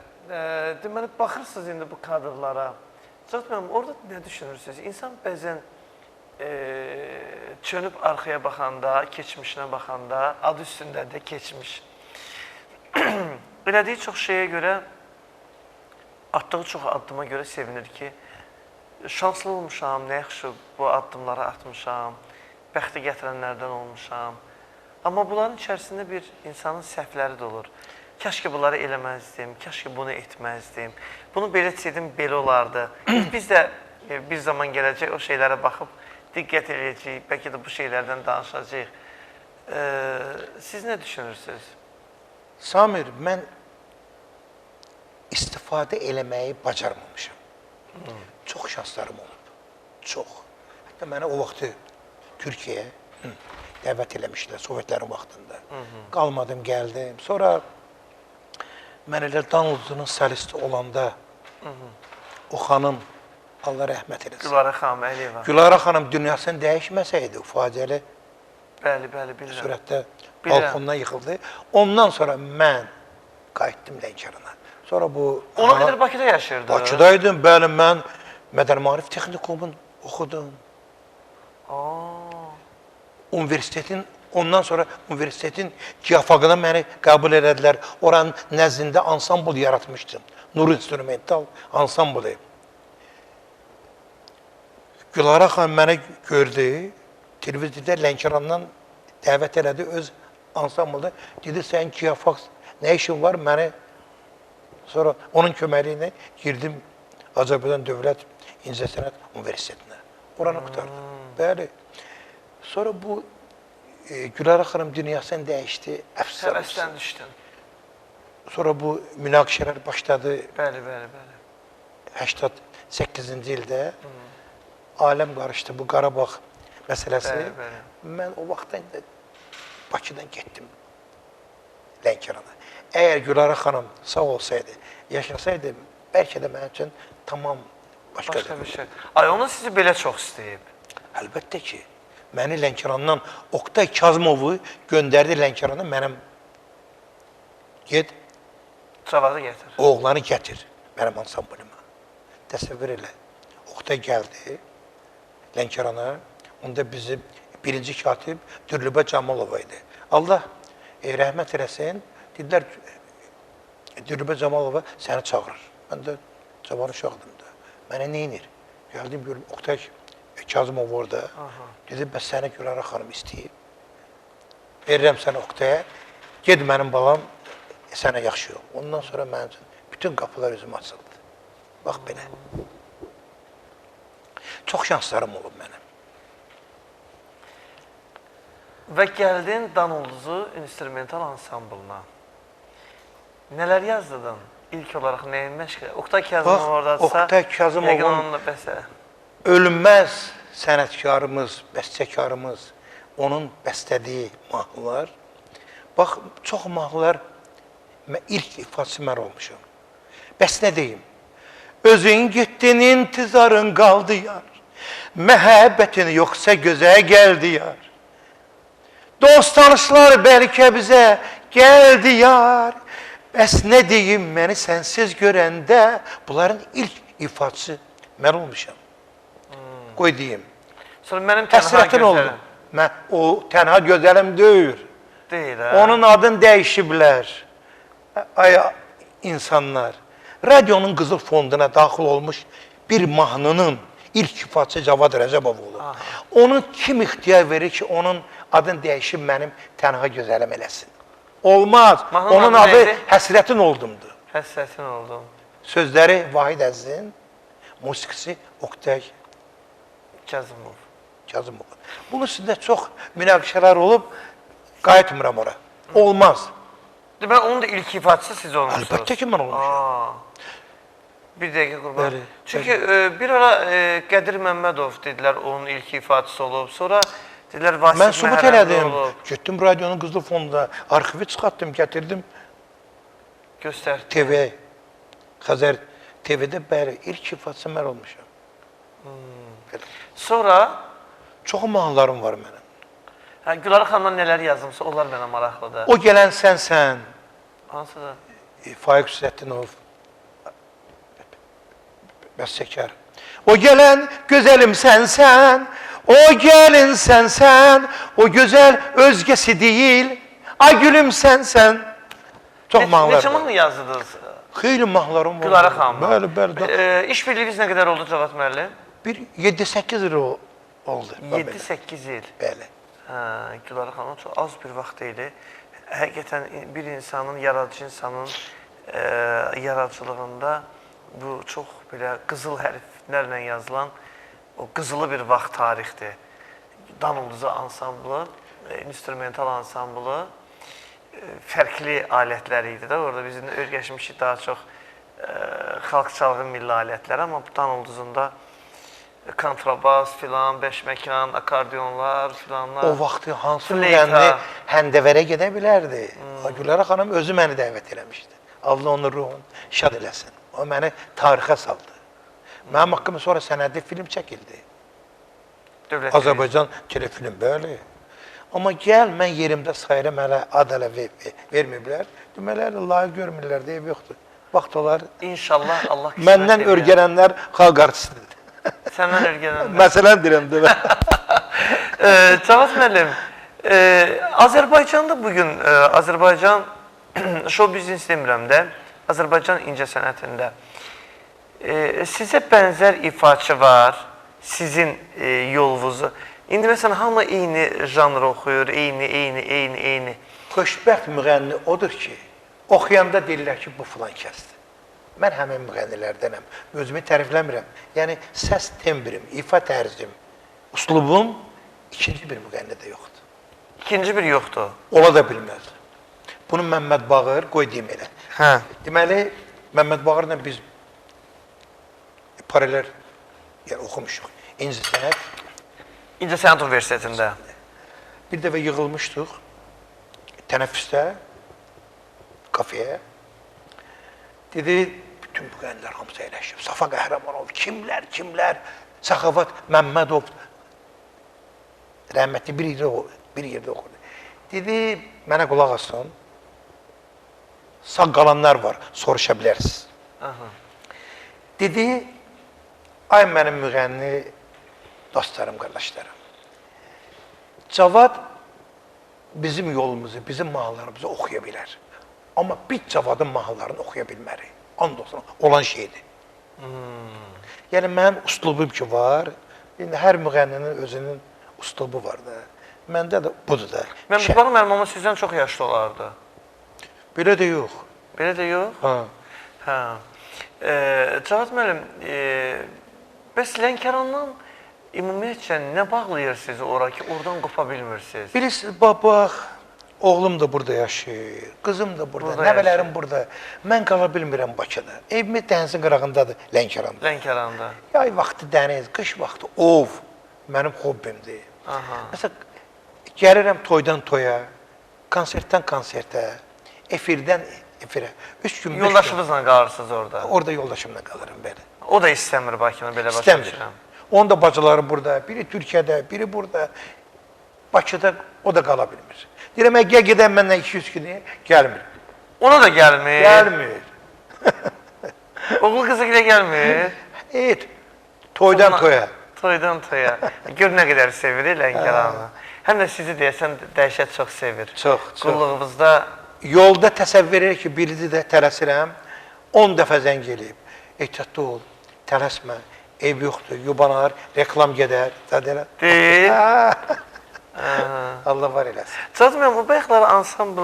Deməli, baxırsınız indi bu kadrlara. Cavud müəllim, orada nə düşünürsünüz? İnsan bəzən çönüb arxaya baxanda, keçmişinə baxanda, adı üstündə də keçmiş. Elədiyi çox şeyə görə, atdığı çox addıma görə sevinir ki, şanslı olmuşam, nə yaxşı bu addımları atmışam, bəxti gətirənlərdən olmuşam. Amma bunların içərisində bir insanın səhvləri də olur. Kaş ki bunları eləməzdim, kaş ki bunu etməzdim, bunu belə etsəydim, belə olardı. Biz də bir zaman gələcək o şeylərə baxıb diqqət edəcəyik, bəlkə də bu şeylərdən danışacağıq. Siz nə düşünürsünüz? Samir, mən istifadə eləməyi bacarmamışam. Çox şanslarım olub, çox. Hətta mənə o vaxtı Türkiyəyə dəvət eləmişdilər, Sovetlərin vaxtında. Qalmadım, gəldim. Sonra mən elə Danlıcı'nın solisti olanda o xanım, Allah rəhmət eləsin. Gülara xanım Əliyeva. Gülara xanım dünyasını dəyişməsəydi, faciəli Bilirəm. Sürətdə balkondan yıxıldı. Ondan sonra mən qayıtdım Lənkərana. Sonra bu... Ona qədər Bakıda yaşayırdı. Bakıdaydım, bəli, mən Mədəni Maarif Texnikumunu oxudum. Ondan sonra universitetin ciyafaqına məni qəbul elədilər. Oranın nəzdində ansambl yaratmışdım. Nur instrumental ansamblı. Gülara xanım məni gördü, televiziyada Lənkərandan dəvət elədi öz ansamblda. Dedi, sən Kiyafax nə işin var? Məni sonra onun köməyi ilə girdim Azərbaycan Dövlət İncəsənət Universitetinə. Oranı qutardım. Bəli. Sonra bu Gülara xanım dünyasını dəyişdi, əfsər olsun. Həvəsdən düşdün. Sonra bu münaqişələr başladı. Bəli, bəli, bəli. 88-ci ildə aləm qarışdı bu Qarabağ məsələsi. Bəli, bəli. Mən o vaxtdan Bakıdan getdim Lənkərana. Əgər Gülara xanım sağ olsaydı, yaşasaydı, bəlkə də mənim üçün tamam başqa bir şey. Ay, onu sizi belə çox istəyib. Əlbəttə ki, məni Lənkərandan Oktay Kazımovu göndərdi Lənkərana, mənim get, Cavadı gətir. oğlanı gətir mənim ansamblima. Təsəvvür elə, Oktay gəldi Lənkərana, onda bizim birinci katib Dürlübə Camalova idi. Allah rəhmət eləsin, dedilər, Dürlübə Camalova səni çağırır. Mən də cavan uşaqdım da. Mənə neynir? Gəldim, görüm, Oktay Kazımov orada. Dedi, bəs səni Gülara xanım istəyib. Verirəm sənə Oktaya, ged mənim balam, sənə yaxşı yol. Ondan sonra mənim üçün bütün qapılar özüm açıldı. Bax belə. Çox şanslarım olub mənim. Və gəldin Dan Ulduzu instrumental ansamblına. Nələr yazdırdın? İlk olaraq nəyin məşğul? Oktay Kazımov oradadırsa, Oktay Kazımovun onunla bəslə. ölünməz sənətkarımız, bəstəkarımız, onun bəstədiyi mahnılar. Bax, çox mahnılar ilk ifadəsi mən olmuşam. Bəs nə deyim? Özün getdin, intizarın qaldı yar. Məhəbbətin yoxsa gözə gəldi yar. Dost tanışlar bəlkə bizə gəldi yar. Bəs nə deyim, məni sənsiz görəndə, bunların ilk ifadəsi mən olmuşam. Qoy deyim. Sonra mənim tənha Həsrətin oldu. O tənha gözəlim deyil. Deyil, hə? Onun adını dəyişiblər. Ay insanlar. Radionun qızıl fonduna daxil olmuş bir mahnının ilk ifadəsi Cavad Rəcəbov olur. Onun kim ixtiyar verir ki, onun adını dəyişib mənim tənha gözəlim eləsin? Olmaz. Mahnının Onun adı adı neydi? Həsrətin oldumdur. Həsrətin oldum. Sözləri Vahid Əzzin, musiqisi Oktay Kazımov. Kazımov. Bunun üstündə çox münaqişələr olub, qayıtmıram ora. Olmaz. Demək, onun da ilk ifadəsi siz olmuşsunuz. Əlbəttə ki, mən olmuşam. Bir dəqiqə qurban. Bəli, Çünki bir ara Qədir Məmmədov dedilər, onun ilk ifadəsi olub. Sonra dedilər, Vasif Mən sübut Məhrəmli elədim. olub. Getdim radionun qızıl fonunda, arxivi çıxartdım, gətirdim Göstərdi. TV, Xəzər TV-də bəli, ilk ifadəsi mən olmuşam. Sonra Çox mahnılarım var mənim. Gülara xanımdan nələr yazımsa, onlar mənə maraqlıdır. O gələn sənsən, Hansıdır? Faiq Hüsrətdinov, bəstəkar. O gələn gözəlim sənsən, o gəlin sənsən, o gözəl özgəsi deyil, ay gülüm sənsən. Çox mahnılar Neçə var. mahnı yazdınız Xeyli mahnılarım var. Gülara xanımla? Bəli, bəli. İş birliğiniz nə qədər oldu Cavad müəllim? Bir 7-8 il oldu. 7-8 il. Bəli. Gülara xanım çox az bir vaxt idi. Həqiqətən bir insanın, yaradıcı insanın yaradıcılığında bu çox belə qızıl hərflərlə yazılan o qızılı bir vaxt tarixdir. Dan Ulduzu ansamblı, instrumental ansamblı, fərqli alətləri idi də. Orada bizim öyrəşmişik daha çox xalq çalğı milli alətləri, amma Dan Ulduzunda kontrabas filan, beşməkan, akordiyonlar filanlar. O vaxtı hansı müğənni Həndəvərə gedə bilərdi. Gülara xanım özü məni dəvət eləmişdi. Allah onun ruhunu şad eləsin. O məni tarixə saldı. Mənim haqqımda sonra sənədli film çəkildi. Azərbaycan telefilm, bəli. Amma gəl, mən yerimdə sayıram, hələ ad hələ verməyiblər. Demələr, layiq görmürlər, deyib yoxdur. Vaxt olar. İnşallah Allah qismət Məndən örgənənlər xalq artistidir. Səndən örgənənlər. Məsələn deyirəm, demə. Cavad müəllim, Azərbaycanda bugün, Azərbaycan show biznes demirəm də, Azərbaycan incəsənətində sizə bənzər ifaçı var, sizin yolunuzu. İndi məsələn, hamı eyni janr oxuyur, eyni. Xoşbəxt müğənni odur ki, oxuyanda deyirlər ki, bu filan kəsdir. Mən həmin müğənnilərdənəm, özümü tərifləmirəm. Yəni, səs tembrim, ifa tərzim, uslubum ikinci bir müğənnidə yoxdur. İkinci bir yoxdur. Ola da bilməz. Bunu Məmməd Bağır, qoy deyim elə. Hə. Deməli, Məmməd Bağırla biz paralel oxumuşuq. İncəsənət. İncəsənət Universitetində. Bir dəfə yığılmışdıq tənəffüsdə, kafeye. Dedi, bütün müğənnilər hamısı əyləşib. Safa Qəhrəmanov, kimlər, Səxavat Məmmədov, rəhmətli bir yerdə oxurdu. Dedi, mənə qulaq asın, sağ qalanlar var, soruşa bilərsiniz. Dedi, ay mənim müğənni dostlarım, qardaşlarım, Cavad bizim yolumuzu, bizim mahallarımızı oxuya bilər. Amma biz Cavadın mahallarını oxuya bilmərik. And olsun, olan şeydir. Yəni, mənim uslubum ki var, hər müğənninin özünün uslubu var da. Məndə də budur da. Mən baxım, mənim ama sizdən çox yaşlı olardı. Belə də yox. Belə də yox? Ha. Cavad müəllim, bəs Lənkərandan ümumiyyətcə nə bağlayır sizi ora ki, oradan qopa bilmirsiniz? Bilirsiniz, bax, oğlum da burada yaşayır, qızım da burada, nəvələrim burada. Mən qala bilmirəm Bakıda. Evimiz dənizin qırağındadır, Lənkəranda. Lənkəranda. Yay vaxtı dəniz, qış vaxtı ov, mənim hobbimdir. Məsələn, gəlirəm toydan toya, konsertdən konsertə, efirdən efirə. 3 gün, 5 gün. Yoldaşınızla qalırsınız orada? Orada yoldaşımla qalırım, belə. O da istəmir Bakını, belə başa düşürəm. Onun da bacıları burada, biri Türkiyədə, biri burada. Bakıda o da qala bilmir. Deyirəm, gəl gedəm məndən 200 günü, gəlmir. Ona da gəlmir? Gəlmir. Oğul qızı gilə gəlmir? Evet, toydan toya. Toydan toya. Gör nə qədər sevir Lənkəranı. Həm də sizi deyəsən dəhşət çox sevir. Çox. Qulluğumuzda... Yolda təsəvvür edir ki, birini də tələsirəm, 10 dəfə zəng eləyib. Ehtiyatlı ol, tələsmə, ev yoxdur, yubanar, reklam gedər. Deyil. Allah var eləsin. Cazmıyam, bu bayaqları ansambl,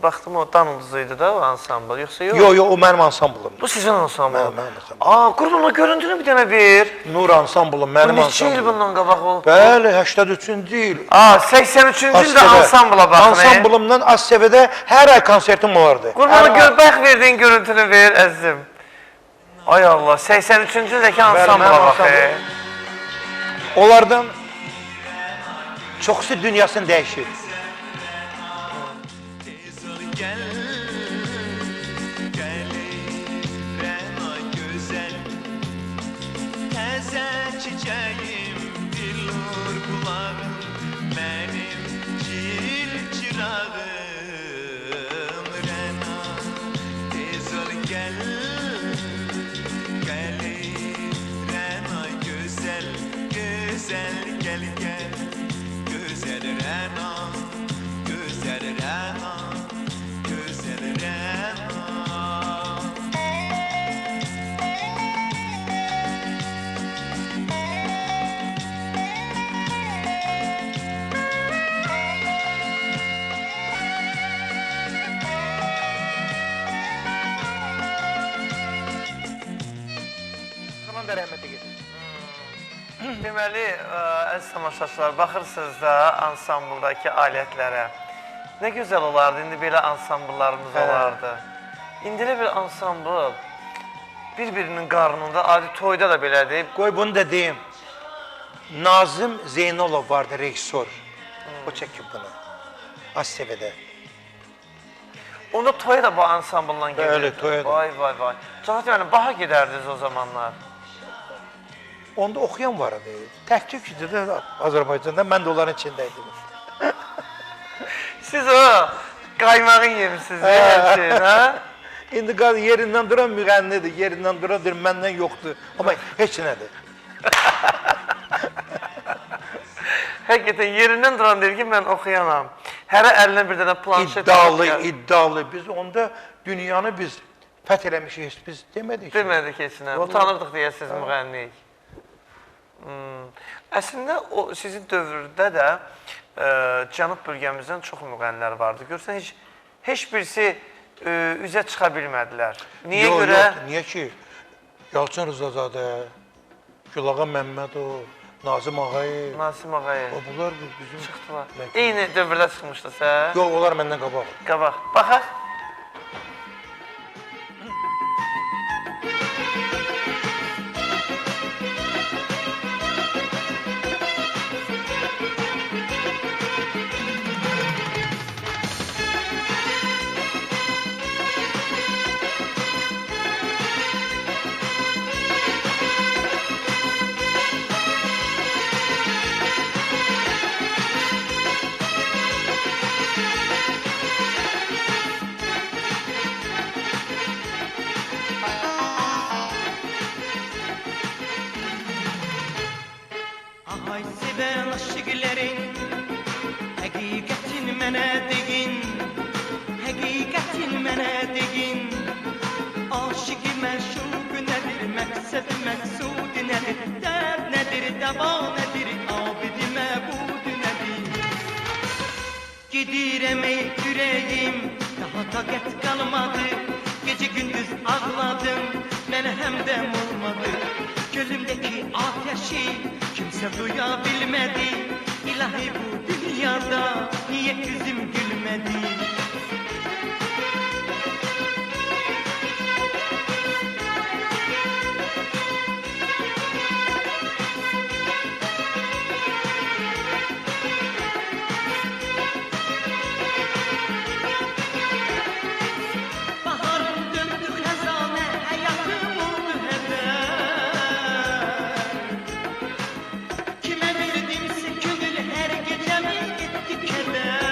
baxdım o danıldızıydı da o ansambl, yoxsa yox? Yox, o mənim ansamblım. Bu sizin ansambl? Mənim ansamblım. Qurban o görüntünü bir dənə bir. Nur ansamblım, mənim ansamblım. Bu neçə il bundan qabaq oldu? Bəli, 83-cü il. 83-cü ildə ansambla baxın. Ansamblımdan ASTV-də hər ay konsertim olardı. Qurbanı bayaq verdiyin görüntünü ver, əzizim. Ay Allah, 83-cü ildəki ansambla baxın. Onlardan çoxsu dünyasını dəyişir. Deməli, əziz tamaşaçılar, baxırsınız da ansambldakı alətlərə. Nə gözəl olardı, indi belə ansambllarımız olardı. İndi elə bir ansambl, bir-birinin qarnında, adi toyda da belədir. Qoy bunu da deyim, Nazım Zeynalov vardı, rejissor. O çəkib bunu, ASTV-də. Onda toya da bu ansamblla gedirdi. Bəli, toya da. Vay. Cahit yəni, baha gedərdiniz o zamanlar. Onda oxuyan var idi. Tək-tük idi də Azərbaycanda, mən də onların içindəydim. Siz o qaymağın yemişsiniz, hər şeyin, hə? İndi yerindən duran müğənnidir, yerindən duran deyir, məndən yoxdur. Amma heç nədir. Həqiqətən yerindən duran deyir ki, mən oxuyanam. Hərə əlinə bir dənə planşet. İddialı. Biz onda dünyanı biz fəth eləmişik, biz demədik. Demədik heç nə. Utanırdıq deyəsiniz müğənniyik. Əslində o sizin dövrdə də cənub bölgəmizdən çox müğənnilər vardı. Görsən heç birisi üzə çıxa bilmədilər. Niyə görə? Yox, niyə ki? Yalçın Rızazadə, Gülağa Məmmədov, Nazım Ağayev. Nasim Ağayev. Bunlar bizim Çıxdılar. Eyni dövrdə çıxmışdı sən? Yox, onlar məndən qabaq. Qabaq. Baxaq. Ay seven aşıkların Hakikatin mənə degin Hakikatin mənə degin Aşıqı məşuq nədir Məqsəd məqsud nədir Dərd nədir, dəva nədir Abidi məbud nədir Gedirəm ey ürəyim Daha taqət qalmadı Gecə gündüz ağladım Mənə həmdəm olmadı Gözümdeki ateşi kimse duyabilmedi İlahi bu dünyada niye yüzüm gülmedi Baharım döndü xəzanə Həyatım oldu hədər Kime verdimse könül her gecemi etti keder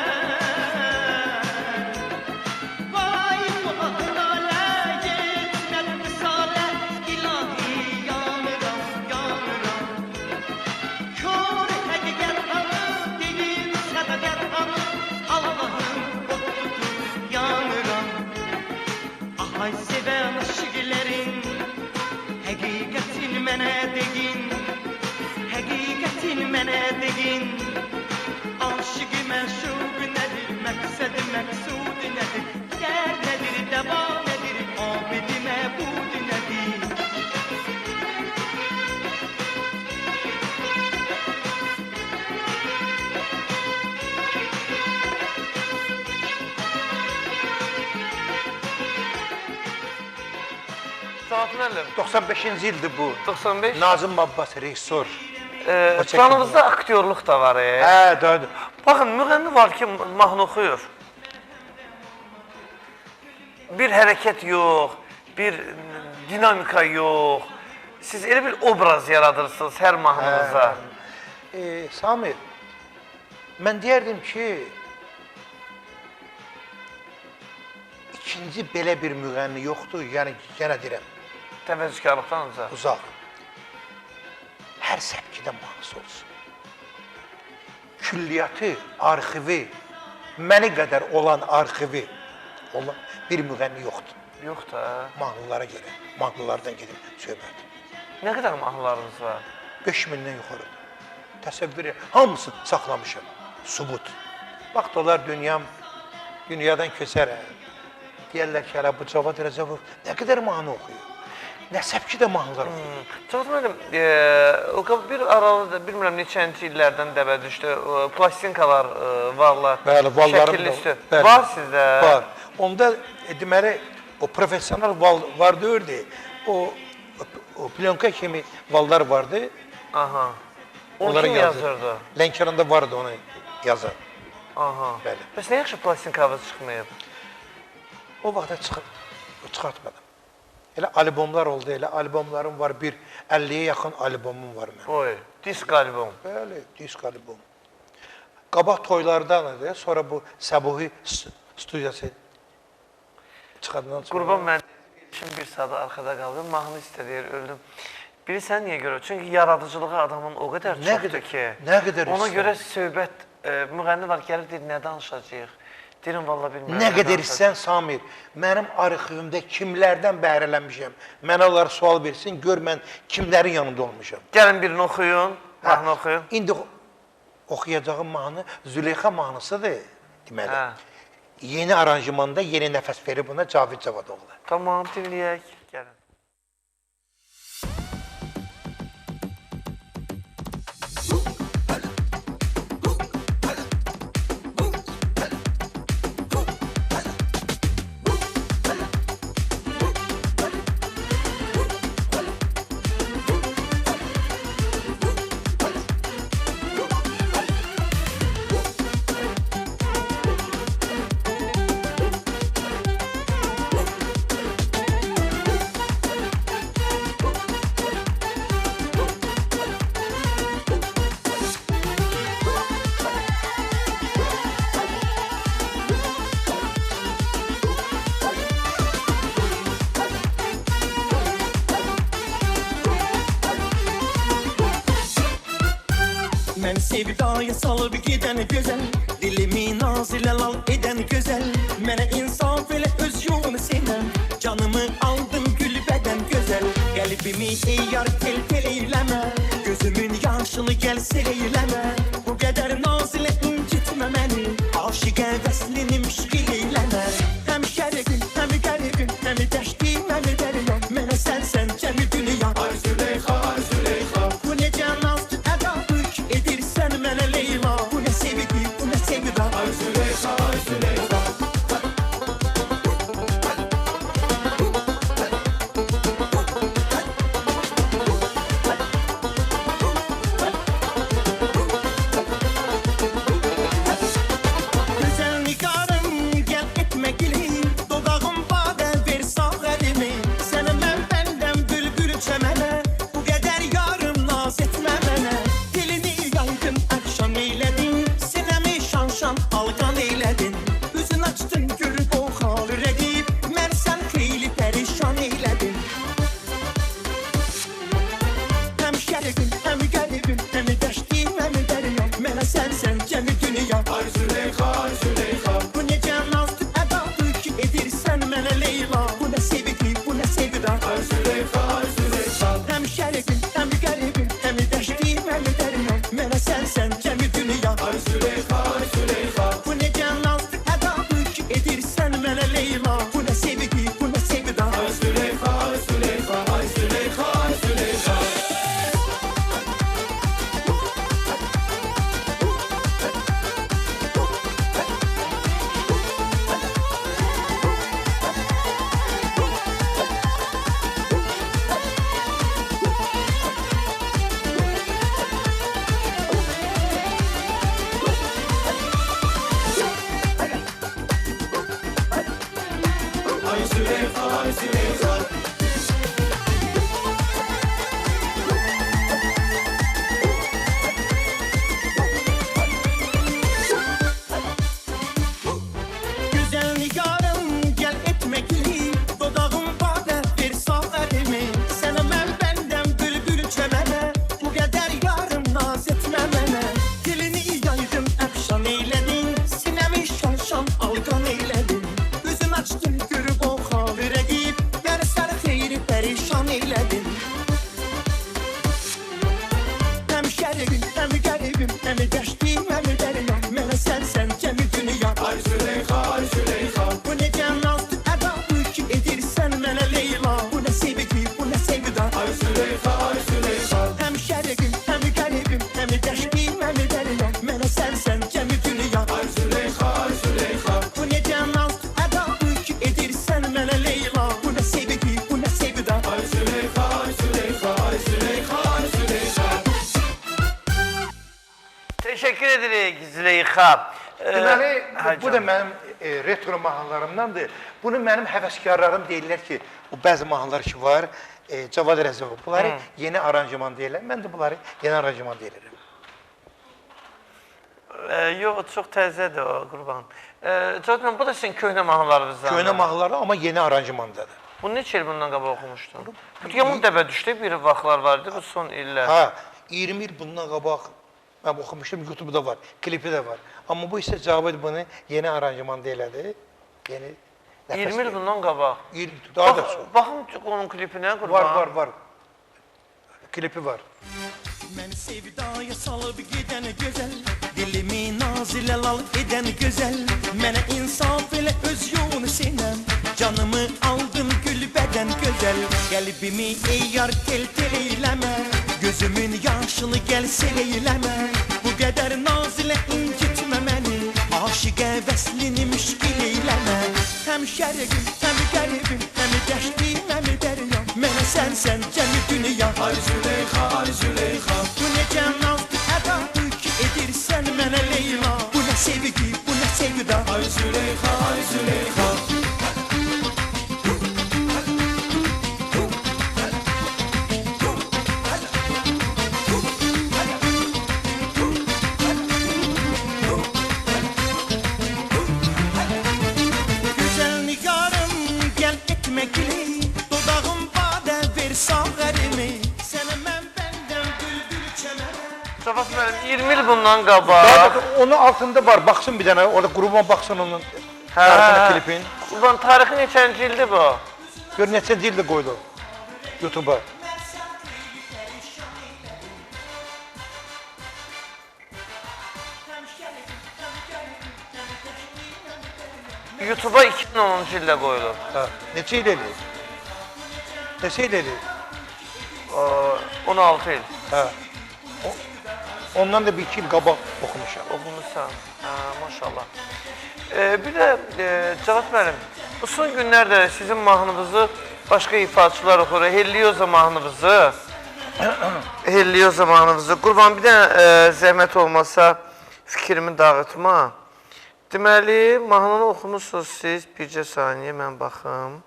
Vay bu ahlale yetmez misale İlahi yanıram yanıram Kör hakikat hanı değil sadakat hanı Allah'ım ot tutur yanıram Ay seven aşıkların Hakikatin mənə degin Hakikatin mənə degin Aşıqı məşuq nədir Məqsəd məqsud nədir Dərd nədir, dəva nədir Abidi məbud nədir Cavab müəllim. 95-ci ildir bu. 95. Nazım Abbas rejissor. Planımızda aktyorluq da var. Hə, doğrudur. Baxın, müğənni var ki, mahnı oxuyur. Bir hərəkət yox, bir dinamika yox. Siz elə bir obraz yaradırsınız hər mahnınıza. Samir, mən deyərdim ki, ikinci belə bir müğənni yoxdur, yəni yenə deyirəm, Təvəzzükarlıqdan uzaq. uzaq. Hər səpkidə mahnısı olsun. Külliyyatı, arxivi, məni qədər olan arxivi olan bir müğənni yoxdur. Yox da. Mahnılara görə, mahnılardan gedib söhbət. Nə qədər mahnılarınız var? 5000-dən yuxarıdır. Təsəvvür et, hamısını saxlamışam, subut. Vaxt olar dünyadan kösərəm. Deyərlər ki, hələ bu Cavad Rəcəbov nə qədər mahnı oxuyur. Nə səpkidə mahnılar oxuyur. Cavad müəllim, bir aralıda, bilmirəm neçənci illərdən dəbə düşdü, plastinkalar varlar, Bəli, vallarım şəkilli üstü. da Var sizdə? Var. Onda deməli, o professional var deyirdi, o plyonka kimi vallar vardı. Aha. Onu Onlara kim yazırdı? Lənkəranda vardı onu yazan. Aha. Bəli. Bəs nə yaxşı plastinkanız çıxmayıb? O vaxtda çıxartmadım. Elə albomlar oldu, elə albomlarım var, bir 50-yə yaxın albomum var mənim. Oy, disk albom. Bəli, disk albom. Qabaq toylardan idi, sonra bu Səbuhi studiyası çıxandan sonra. Qurban mən şimdi bir sadə arxada qaldım, mahnı istədir, öldüm. Bilirsən niyə görə? Çünki yaradıcılığı adamın o qədər çoxdur ki, nə qədər ona istəyir. görə söhbət, müğənni var, gəlir deyir, nə danışacaq? Deyirəm, valla bilmirəm. Nə qədər istəyən Samir, mənim arxivimdə kimlərdən bəhrələnmişəm? Mənə onlar sual versin, gör mən kimlərin yanında olmuşam. Gəlin birini oxuyun, mahnı oxuyun. İndi oxuyacağım mahnı Züleyxa mahnısıdır, deməli. Hə. Yeni aranjmanda yeni nəfəs verib buna Cavid Cavadoğlu. Tamam, dinləyək. Gəlin. Mən sevdaya salıb gedən gözəl, dilimi naz ilə lal edən gözəl. Mənə insaf elə öz yolunu sevəm, canımı aldın gül bədən gözəl. Qəlbimi ey yar tel-tel eyləmə, gözümün yaşını gəl sel eyləmə. Bu qədər naz ilə incitmə məni, aşiqə vəslini müşqil eyləmə. Həm şərqin, həm qəribin, həm dəştim, həm dəryan. Mənə sənsən cəmi dünya. Ay Züleyxa, ay Züleyxa. Bu necə nazdır ədadır ki, edirsən mənə Leyla. Bu nə sevgi, bu nə sevda. Ay Züleyxa, ay Züleyxa. Gözəl nigarım, gəl etmə gilin, dodağım badə ver sağ əlimi. Sənə mən bəndəm bülbül çəmənə, bu qədər yarım naz etmə mənə. Dilini yaydın, əxşam eylədin, sinəmi şan-şan alqan eylədin. Üzün açdın, görüb o xalı rəqib, mən sən xeyli pərişan eylədin. Həm şərqin, həm qəribin, həm dəştim, həm dəryan. Mənə sənsən cəmi dünya. Ay Züleyxa, ay Züleyxa. Bu necə nazdır ədadır ki, edirsən mənə Leyla. Bu nə sevgi, bu nə sevda. Ay Züleyxa, ay Züleyxa. Həm şərqin, həm qəribin, həm dəştim, həm dəryan. Mənə sənsən cəmi dünya. Ay Züleyxa, ay Züleyxa. Bu necə nazdır ədadır ki, edirsən mənə Leyla. Bu nə sevgi, bu nə sevda. Ay Züleyxa, ay Züleyxa. Ay Züleyxa, ay Züleyxa. Ay Züleyxa, ay Züleyxa. Güzel nigarım, gəl etmə gili, dodağım badə ver sağ əlimi. Sənə mən bəndəm bülbül çəmənə, bu qədər yarım naz etmə mənə. Dilini yaydın, əxşam eylədin, sinəmi şan-şan alqan eylədin. Üzün açdın, görüb o xalı rəqib, məni sən xeyri pərişan eylədin. Həm şərqin, həm qəribin, həm dəştim, həm dəryan. Mənə sənsən cəmi dünya. Ay Züleyxa, ay Züleyxa. Bu necə nazdır ədadır ki, edirsən mənə Leyla. Bu nə sevgi, bu nə sevda. Ay Züleyxa, ay Züleyxa. Həm şərqin, həm qəribin, həm dəştim, həm dəryan. Mənə sənsən cəmi dünya. Ay Züleyxa, ay Züleyxa. Bu necə nazdır ədadır ki, edirsən mənə Leyla. Bu nə sevgi, bu nə sevda. Ay Züleyxa, ay Züleyxa. Ay Züleyxa, ay Züleyxa. Teşekkür edirik Züleyxa. Deməli, hə, bu da canım. mənim retro mahnılarımdandır. Bunu mənim həvəskarlarım deyirlər ki, bu bəzi mahnılar ki var, Cavad Rəzəvi, bunları yeni aranjman deyirlər. Mən də bunları yeni aranjman deyirəm. Yox, çox təzədir o, qurban. Cavadman, bu da sizin köhnə mahnılarınızdan. Köhnə mahnıları amma yeni aranjmandadır. Bu neçə il bundan qabaq oxumuşdun? Yaman dəbə düşdü, bir vaxtlar vardı, bu son illər. Ha, 20 il bundan qabaq Mən oxumuşdum, YouTube-da var, klipi də var. Amma bu isə Cavid bunu yeni aranjmanda elədi. Yeni nəfəs 20 il verdi. bundan qabaq. Daha da çox. Baxın onun klipinə qurban. Var. Klipi var. Məni sevdaya salıb gedən gözəl, dilimi naz ilə lal edən gözəl, mənə insaf elə öz yolunu sinəm, canımı aldın gül bədən gözəl, qəlbimi ey yar tel eyləmə, gözümün yaşını gəl sel eyləmə, bu qədər naz ilə incitmə məni, aşiqə vəslini müşkil eyləmə, həm şərqim, həm qəribim, həm dəştim, həm dəryam, mənə sənsən cəmi dünya. Ay Züleyxa, ay Züleyxa, bu necə nazlı ədadır ki edirsən mənə Leyla, bu nə sevgi, bu nə sevda. Ay Züleyxa, ay Züleyxa. Güzel nigarım gel etme gili, dodağım badə ver sağ ərimi, sənə mən bəndən bülbül çəmərə. Cavaz müəllim 20 il bundan qabaq. Onun altında var, baxsın bir dənə, orada qurban baxsın onun klipin. Qurban tarixi neçənci ildir bu? Gör neçənci ildə qoydu YouTube-a. YouTube-a 2010-cu ildə qoyulub. Neçə il eləyir? Neçə il eləyir? 16 il. Ondan da bir 2 il qabaq oxumuşam. Oxumuşsan. Maşallah. Bir də Cavad müəllim, bu son günlərdə sizin mahnınızı başqa ifaçılar oxur. Helliyoza mahnınızı. Helliyoza mahnınızı. Qurban bir dənə zəhmət olmasa fikrimi dağıtma. Deməli, mahnını oxumusunuz siz. Bircə saniyə mən baxım.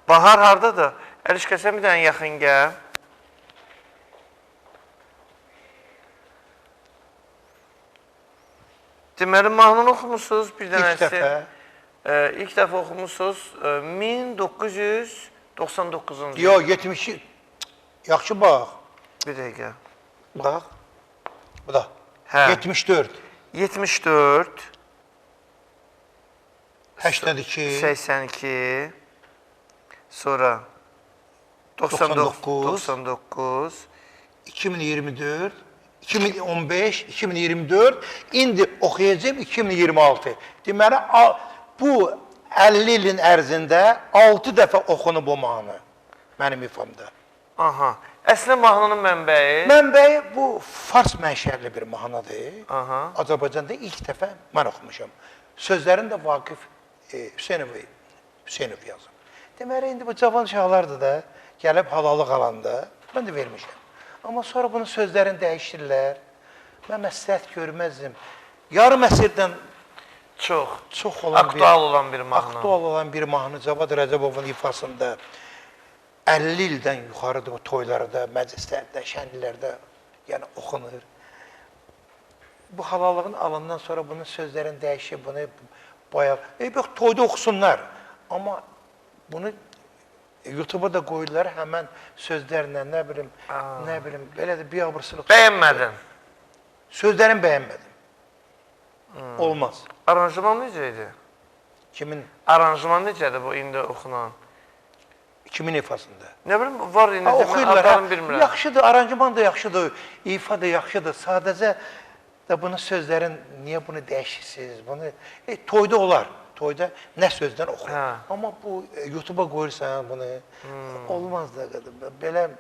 Bahar hardadır? Əlişkə, sən bir dənə yaxın gəl. Deməli, mahnını oxumusunuz bir dənəsi. İlk dəfə. İlk dəfə oxumusunuz 1999-cu. Yox, 72. Yaxşı bax. Bir dəqiqə. Bax. Bu da. Hə. 74. 74. 82. 82. Sonra 99. 2024. 2015, 2024, indi oxuyacağım 2026. Deməli, bu 50 ilin ərzində 6 dəfə oxunub bu mahnı mənim ifamda. Aha. Əslində mahnının mənbəyi? Mənbəyi bu fars mənşərli bir mahnıdır. Aha. Azərbaycanda ilk dəfə mən oxumuşam. Sözlərini də Vaqif Hüseynov yazıb. Deməli, indi bu cavan uşaqlardır da, gəlib halalıq alanda, mən də vermişəm. Amma sonra bunun sözlərini dəyişirlər. Mən məsləhət görməzdim. Yarım əsrdən çox olan aktual olan bir mahnı. Aktual olan bir mahnı Cavad Rəcəbovun ifasında 50 ildən yuxarıdır bu toylarda, məclislərdə, şənliklərdə yəni oxunur. Bu halallığın alandan sonra bunun sözlərini dəyişib, bunu bayaq... Yox, toyda oxusunlar. Amma bunu YouTube-a da qoyurlar həmən sözlərlə, nə bilim, belə də biabırsılıq. Bəyənmədin? Sözlərini bəyənmədim. Olmaz. Aranjman necə idi? Kimin? Aranjman necədir bu indi oxunan? Kimin ifasında? Nə bilim, var indi Oxuyurlar, adlarını bilmirəm. Yaxşıdır, aranjman da yaxşıdır, ifa da yaxşıdır. Sadəcə də bunun sözlərin, niyə bunu dəyişirsiniz? Bunu, toyda olar. Toyda nə sözdən oxur. Amma bu YouTube-a qoyursan bunu, olmaz da belə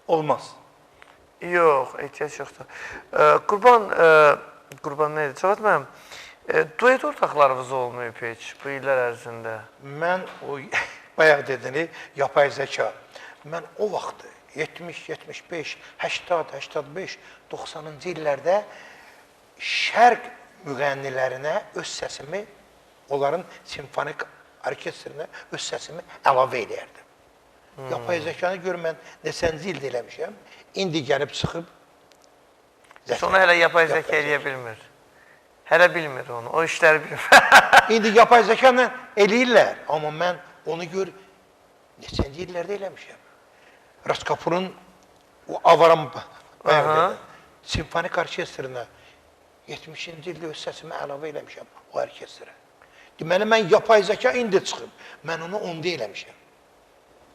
olmaz. Yox, ehtiyac yoxdur. Qurban nə idi? Cavad müəllim, duet ortaqlarınız olmayıb heç bu illər ərzində? Mən o, bayaq dedini, yapay zəka. Mən o vaxtı 70, 75, 80, 85, 90-cı illərdə şərq müğənnilərinə öz səsimi, onların simfonik orkestrinə öz səsimi əlavə edərdim. Yapay zəkanı gör, mən neçənci ildə eləmişəm, indi gəlib çıxıb Sonra hələ yapay zəka eləyə bilmir. Hələ bilmir onu, o işləri bilmir. İndi yapay zəkanla eləyirlər, amma mən onu gör, neçənci illərdə eləmişəm. Raskapurun O avaram Aha. bayaqdır. Simfonik orkestrinə 70-ci ildə öz səsimi əlavə eləmişəm o orkestrə. Deməli, mən yapay zəka indi çıxıb. Mən onu onda eləmişəm.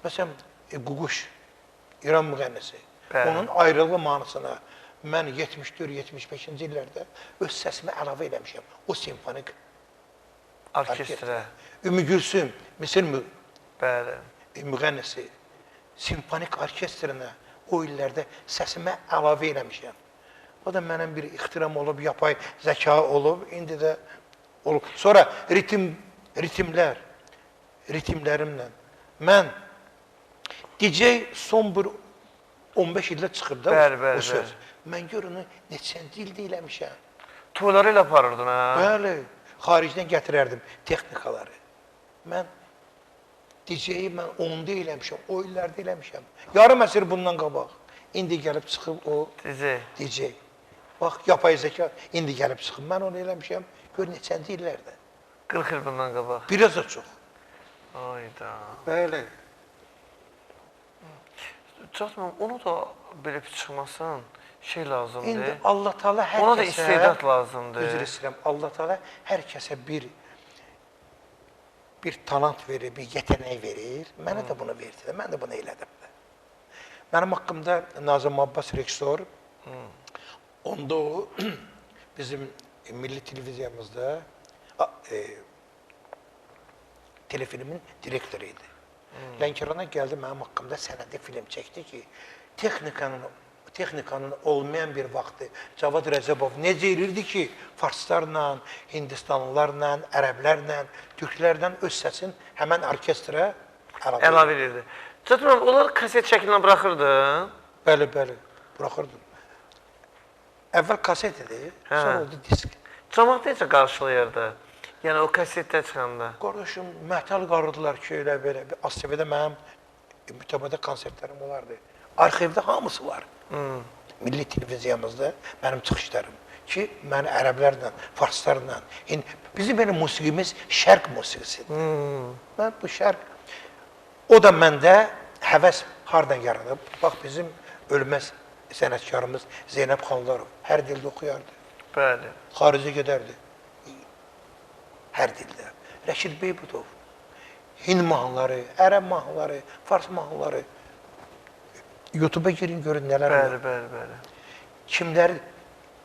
Məsələn, Ququş, İran müğənnisi. Bəli. Onun ayrılığı manısına mən 74-75-ci illərdə öz səsimi əlavə eləmişəm. O simfonik Orkestrə. Ümmü Gülsüm, Misir Bəli. müğənnisi simfonik orkestrinə o illərdə səsimə əlavə eləmişəm. O da mənim bir ixtiram olub, yapay zəka olub, indi də olub. Sonra ritimlərimlə mən DJ son bir 15 ildə çıxıb da o söz. Mən gör onu neçənci ildə eləmişəm. Toyları ilə aparırdın, hə? Bəli, xaricdən gətirərdim texnikaları. Mən DJ-yi mən onda eləmişəm, o illərdə eləmişəm. Yarım əsr bundan qabaq. İndi gəlib çıxıb o DJ. Bax, yapay zəka indi gəlib çıxıb. Mən onu eləmişəm, gör neçənci illərdə. 40 il bundan qabaq. Biraz da çox. Ayda. Bəli. Çatmam, onu da belə bir çıxmasın, şey lazımdır. İndi Allah Teala hər kəsə... Ona da istedad lazımdır. Üzr istəyirəm, Allah Teala hər kəsə bir talant verir, bir yetənek verir. Mənə də bunu verdi, mən də bunu elədim. Mənim haqqımda Nazım Abbas rejissor, onda o bizim milli televiziyamızda telefilmin direktoru idi. Lənkərana gəldi, mənim haqqımda sənədi film çəkdi ki, texnikanın olmayan bir vaxtı Cavad Rəcəbov necə edirdi ki, farslarla, hindistanlılarla, ərəblərlə, türklərlə öz səsin həmən orkestrə əlavə edirdi. Çatmam, onlar kaset şəklinə buraxırdın? Bəli, buraxırdım. Əvvəl kaset idi, sonra oldu disk. Cəmaat necə qarşılayırdı? Yəni o kasetdə çıxanda. Qardaşım, məhtəl qarıdılar ki, elə belə. ASTV-də mənim mütəbədə konsertlərim olardı. Arxivdə hamısı var. Milli televiziyamızda mənim çıxışlarım. Ki, mən ərəblərlə, farslarla. Bizim belə musiqimiz şərq musiqisidir. Mən bu şərq... O da məndə həvəs hardan yaranıb. Bax, bizim ölməz sənətkarımız Zeynəb Xanlarov hər dildə oxuyardı. Bəli. Xaricə gedərdi. Hər dildə. Rəşid Beybudov, Hind mahnıları, ərəb mahnıları, fars mahnıları. YouTube-a girin, görün nələr var. Bəli. Kimlər?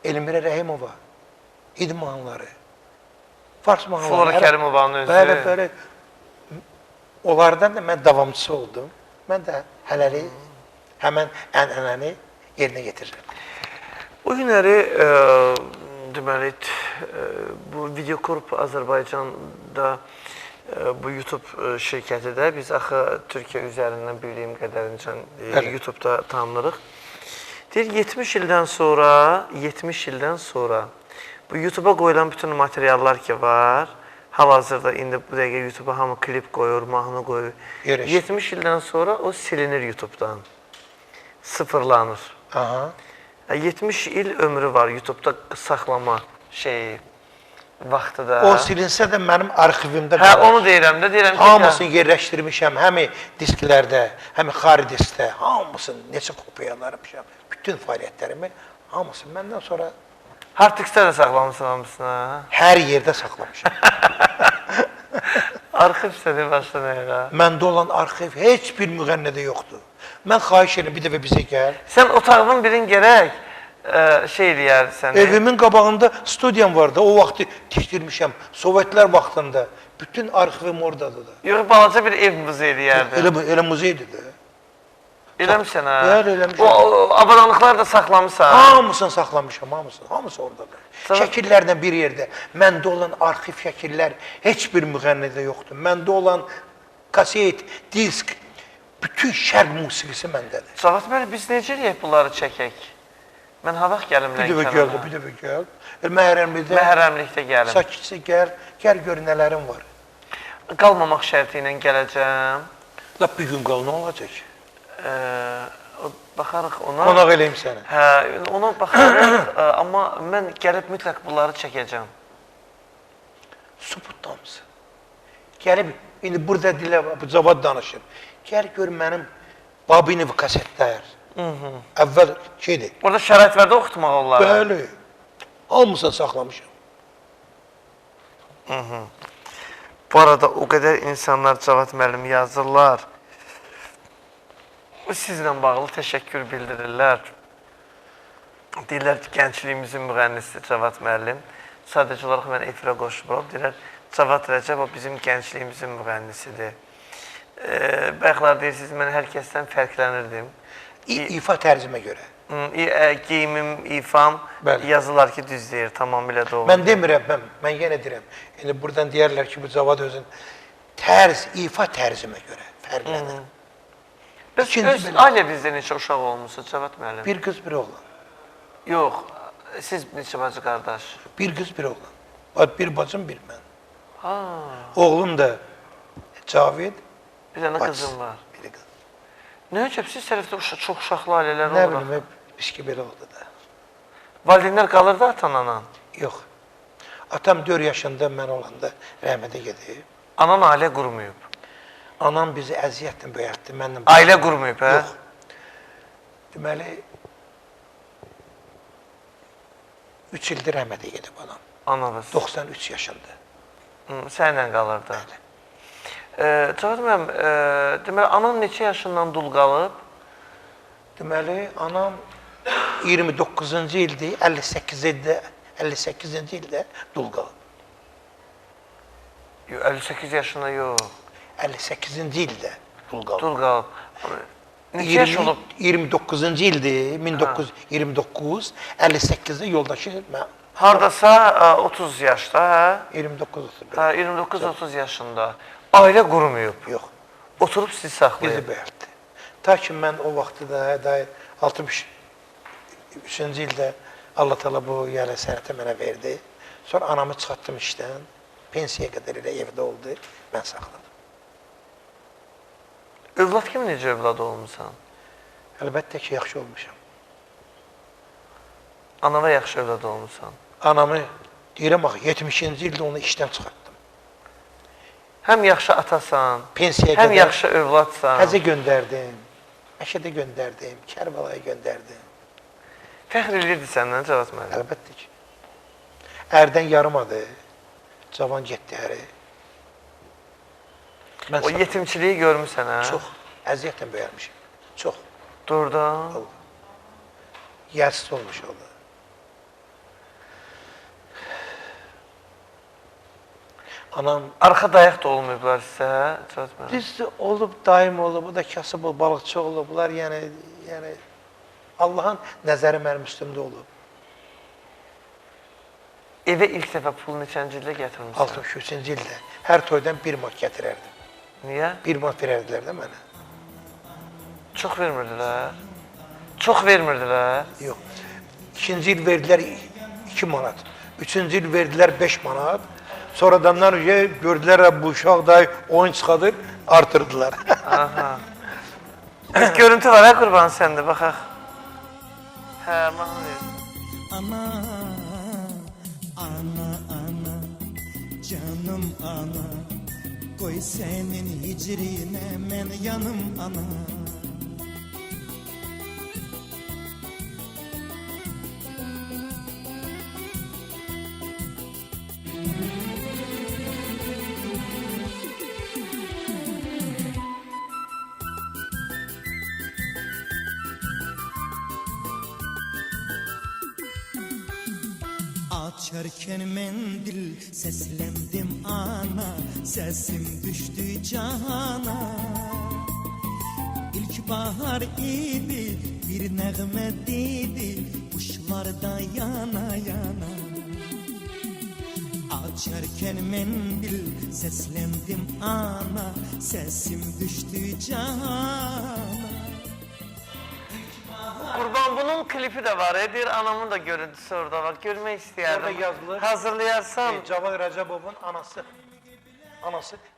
Elmirə Rəhimova, Hind mahnıları, fars mahnıları. Flora Kərimovanın özü. Bəli. Onlardan da mən davamçısı oldum. Mən də hələli, həmən ənənəni yerinə getirirəm. O günləri, deməli, bu Videokorp Azərbaycanda bu YouTube şirkəti də biz axı Türkiyə üzərindən bildiyim qədərincə YouTube-da tanınırıq. Deyir, 70 ildən sonra bu YouTube-a qoyulan bütün materiallar ki var, hal-hazırda indi bu dəqiqə YouTube-a hamı klip qoyur, mahnı qoyur. 70 ildən sonra o silinir YouTube-dan, sıfırlanır. 70 il ömrü var YouTube-da saxlama şeyi, vaxtı da. O silinsə də mənim arxivimdə qalır. Hə, onu deyirəm ki... Hamısını yerləşdirmişəm, həmi disklərdə, həmi xari diskdə, hamısını, neçə kopiyalarmışam, bütün fəaliyyətlərimi, hamısını məndən sonra... Hard diskdə də saxlamışsın hamısını, hə? Hər yerdə saxlamışam. Arxiv səni başda nə elə? Məndə olan arxiv heç bir müğənnidə yoxdur. Mən xahiş edirəm, bir dəfə bizə gəl. Sən otağının birin gərək şey eləyər səni. Evimin qabağında studiyam vardı, o vaxtı tikdirmişəm. Sovetlər vaxtında. Bütün arxivim oradadır da. Yox, balaca bir ev muzey eləyərdi. Elə muzeydir də. Eləmişsən, hə? Bəli, eləmişəm. O avadanlıqları da saxlamısan. Hamısını saxlamışam, hamısı oradadır. Şəkillərlə bir yerdə. Məndə olan arxiv şəkillər heç bir müğənnidə yoxdur. Məndə olan kaset, disk, bütün şərq musiqisi məndədir. Cavad bəli, biz necə eləyək bunları çəkək? Mən ha vaxt gəlim Lənkərana. Bir dəfə gəl. Məhərrəmlikdə gəlim. Sakitcə gəl gör nələrim var. Qalmamaq şərti ilə gələcəm. Lap bir gün qal, nə olacaq? Baxarıq ona. Qonaq eləyim səni. Hə, ona baxarıq, amma mən gəlib mütləq bunları çəkəcəm. Subutdamısın. Gəlib, indi burada dilə, Cavad danışır. Gəl gör mənim Babinov kasetlər, Əvvəl şeydir. Orada şərait verdi oxutmaq onları. Bəli. Almısa saxlamışam. Bu arada o qədər insanlar Cavad müəllimi yazırlar. Sizlə bağlı təşəkkür bildirirlər. Deyirlər ki, gəncliyimizin müğənnisi Cavad müəllim. Sadəcə olaraq mən efirə qoşmuram. Deyirlər, Cavad Rəcəbov bizim gəncliyimizin müğənnisidir. Bayaqlar deyirsiniz, mən hər kəsdən fərqlənirdim. İfa tərzimə görə. Geyimim, ifam Bəli. yazılar ki, düz deyir, tamamilə doğru. Mən demirəm, mən yenə deyirəm. Yəni, buradan deyərlər ki, bu Cavad özün ifa tərzimə görə fərqlənir. Bəs öz ailə bizdə neçə uşaq olmuşsa, Cavad müəllim? Bir qız, bir oğlan. Yox, siz neçə bacı qardaş? Bir qız, bir oğlan. Bir bacım, bir mən. Ha, Oğlum da Cavid, bir dənə bacısı, qızım var. bir qız. Nə üçün siz tərəfdə çox uşaqlı ailələr Nə olur? bilim, biz ki belə oldu da. Valideynlər qalırdı atan-anan? Yox. Atam 4 yaşında mən olanda rəhmətə gedib. Anan ailə qurmayıb. Anam bizi əziyyətlə böyətdi. Ailə qurmayıb, hə? Yox. Deməli, 3 ildir rəhmətə gedib anam. Anamız. 93 yaşında. Sənlə qalırdı. Cavad müəllim, deməli, anan neçə yaşından dul qalıb? Deməli, anam 29-cu ildir, 58-ci ildə dul qalıb. 58 yaşında yox. 58-ci ildə dul qalıb. Dul qalıb. Neçə yaş olub? 29-cu ildir, 1929, 58-də yoldaşı mən. Haradasa 30 yaşda, hə? 29-30. Hə, 29-30 yaşında. Ailə qurmayıb. Yox. Oturub sizi Bizi saxlayıb. böyətdi. Ta ki, mən o vaxtı da 63-cü ildə Allah təala bu yəni sənəti mənə verdi. Sonra anamı çıxartdım işdən. Pensiyaya qədər elə evdə oldu. Mən saxladım. Övlad kimi necə övlad olmuşsan? Əlbəttə ki, yaxşı olmuşam. Anava yaxşı övlad olmuşsan. Anamı, deyirəm axı, 70-ci ildə onu işdən çıxartdım. Həm yaxşı atasan, Pensiyaya həm qədər yaxşı övladsan. Həzə göndərdim, Məşədə göndərdim, Kərbalaya göndərdim. Fəxr edirdi səndən Cavad müəllim. Əlbəttə ki. Ərdən yarımadı, cavan getdi əri. O yetimçiliyi görmüsən, hə? Çox əziyyətlə böyərmişim. Çox. Doğrudan. Yersiz olmuş oldu. Anam Arxa dayaq da olmayıblar sizə, hə? Cavad müəllim. düzdür, olub, daim olub, o da kasıb olub, balıqçı olublar, yəni Allahın nəzəri mənim üstümdə olub. Evə ilk dəfə pul neçənci ildə gətirmişsən? 63-cü ildə hər toydan 1 manat gətirərdim. Niyə? 1 manat verərdilər də mənə. Çox vermirdilər. Çox vermirdilər. Yox. 2-ci il verdilər 2 manat. 3-cü il verdilər 5 manat. Sonradanlar gördülər bu uşaq da oyun çıxadır, artırdılar. Aha. Bir görüntü var, hə qurban səndə, baxaq. Hə, mahnı. Ana, ana, ana, canım ana, koy senin hicrine men yanım ana. Açarken mendil seslendim ana, sesim düştü cana. İlk bahar idi, bir nəğmə dedi, kuşlar da yana yana. Açarken mendil seslendim ana, sesim düştü cana. Qurban bunun klipi də var, deyir anamın da görüntüsü orada var, görmək istəyərdim. Orada yazılır. Hazırlayarsan. Cavad Rəcəbovun anası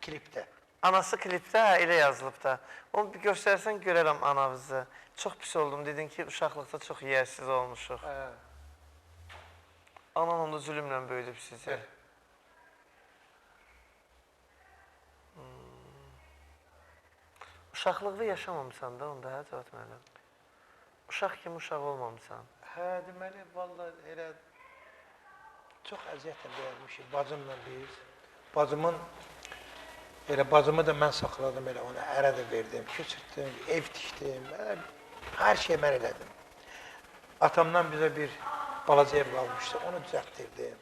klipdə. Anası klipdə, hə, elə yazılıb da. Onu bir göstərsən görərəm anavızı. Çox pis oldum, dedin ki, uşaqlıqda çox yiyəsiz olmuşuq. Anan onda zülümlə böyüdüb sizi. Uşaqlığı yaşamamısan da onda, hə, Cavad müəllim? Uşaq kimi uşaq olmamısan. Hə, deməli, vallahi elə çox əziyyətlə vermişik bacımla biz. Bacımı da mən saxladım, elə ona ərə də verdim, köçürtdüm, ev tikdim, hər şey mən elədim. Atamdan bizə bir balaca ev qalmışdı, onu düzəltdirdim,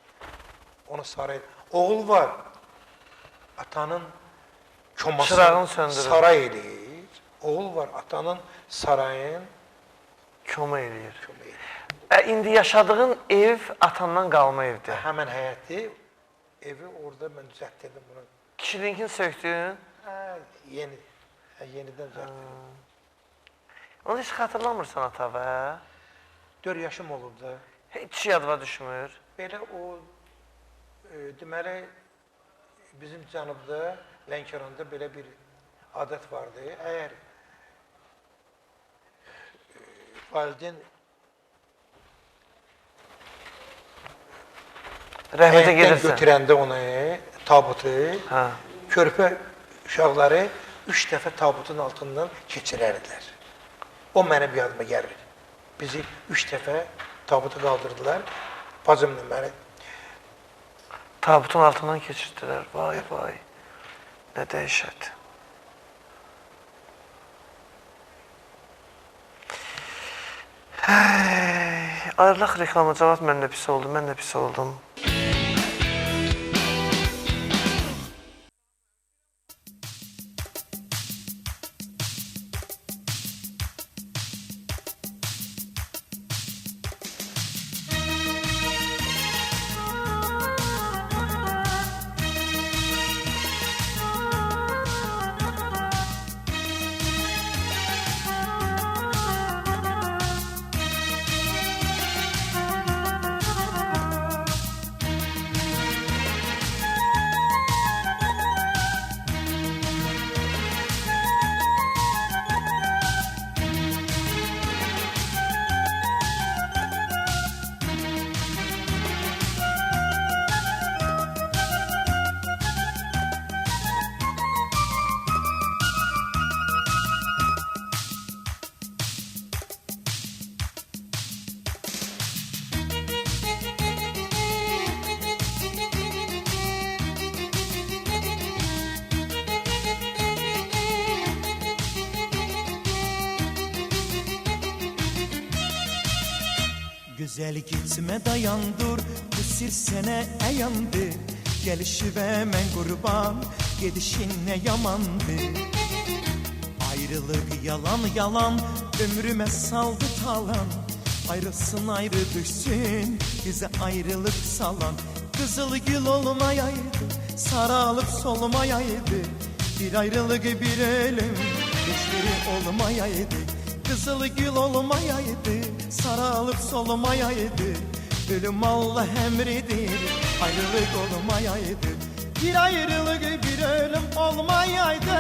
onu saraydım. Oğul var, atanın Çırağını komasını söndürür. saray eləyir. Oğul var, atanın sarayın Koma eləyir. kömək eləyir. İndi yaşadığın ev atandan qalma evdir. Həmən həyəti, evi orada mən düzəltdirdim bunu. Kişilinkini söktün. Hə, yenidən düzəltdirdim. Onu heç xatırlamırsan ata və? 4 yaşım olub da. Heç yadıma düşmür. Belə o, deməli, bizim cənubda, Lənkəranda belə bir adət vardı. Əgər valideyn Rəhmətə həyətdən gedirsən. götürəndə onu, tabutu, Hə. körpə uşaqları 3 dəfə tabutun altından keçirərdilər. O mənim yadıma gəlir. Bizi 3 dəfə tabutu qaldırdılar. Bacımla məni. Tabutun altından keçirdilər. Vay vay. Nə dəhşət. Ayrılıq reklama cavab mən də pis oldum, mən də pis oldum. Güzel gitme dayandır, bu sir sene əyandı. Gelişi ve men kurban, gedişin ne yamandı. Ayrılık yalan yalan, ömrüme saldı talan. Ayrılsın ayrı düşsün, bize ayrılık salan. Kızıl gül olmayaydı, saralıp solmayaydı. Bir ayrılık bir ölüm, hiçbiri olmayaydı. Kızıl gül olmayaydı, saralıp solmayaydı. Ölüm Allah emridir, ayrılık olmayaydı. Bir ayrılık bir ölüm olmayaydı.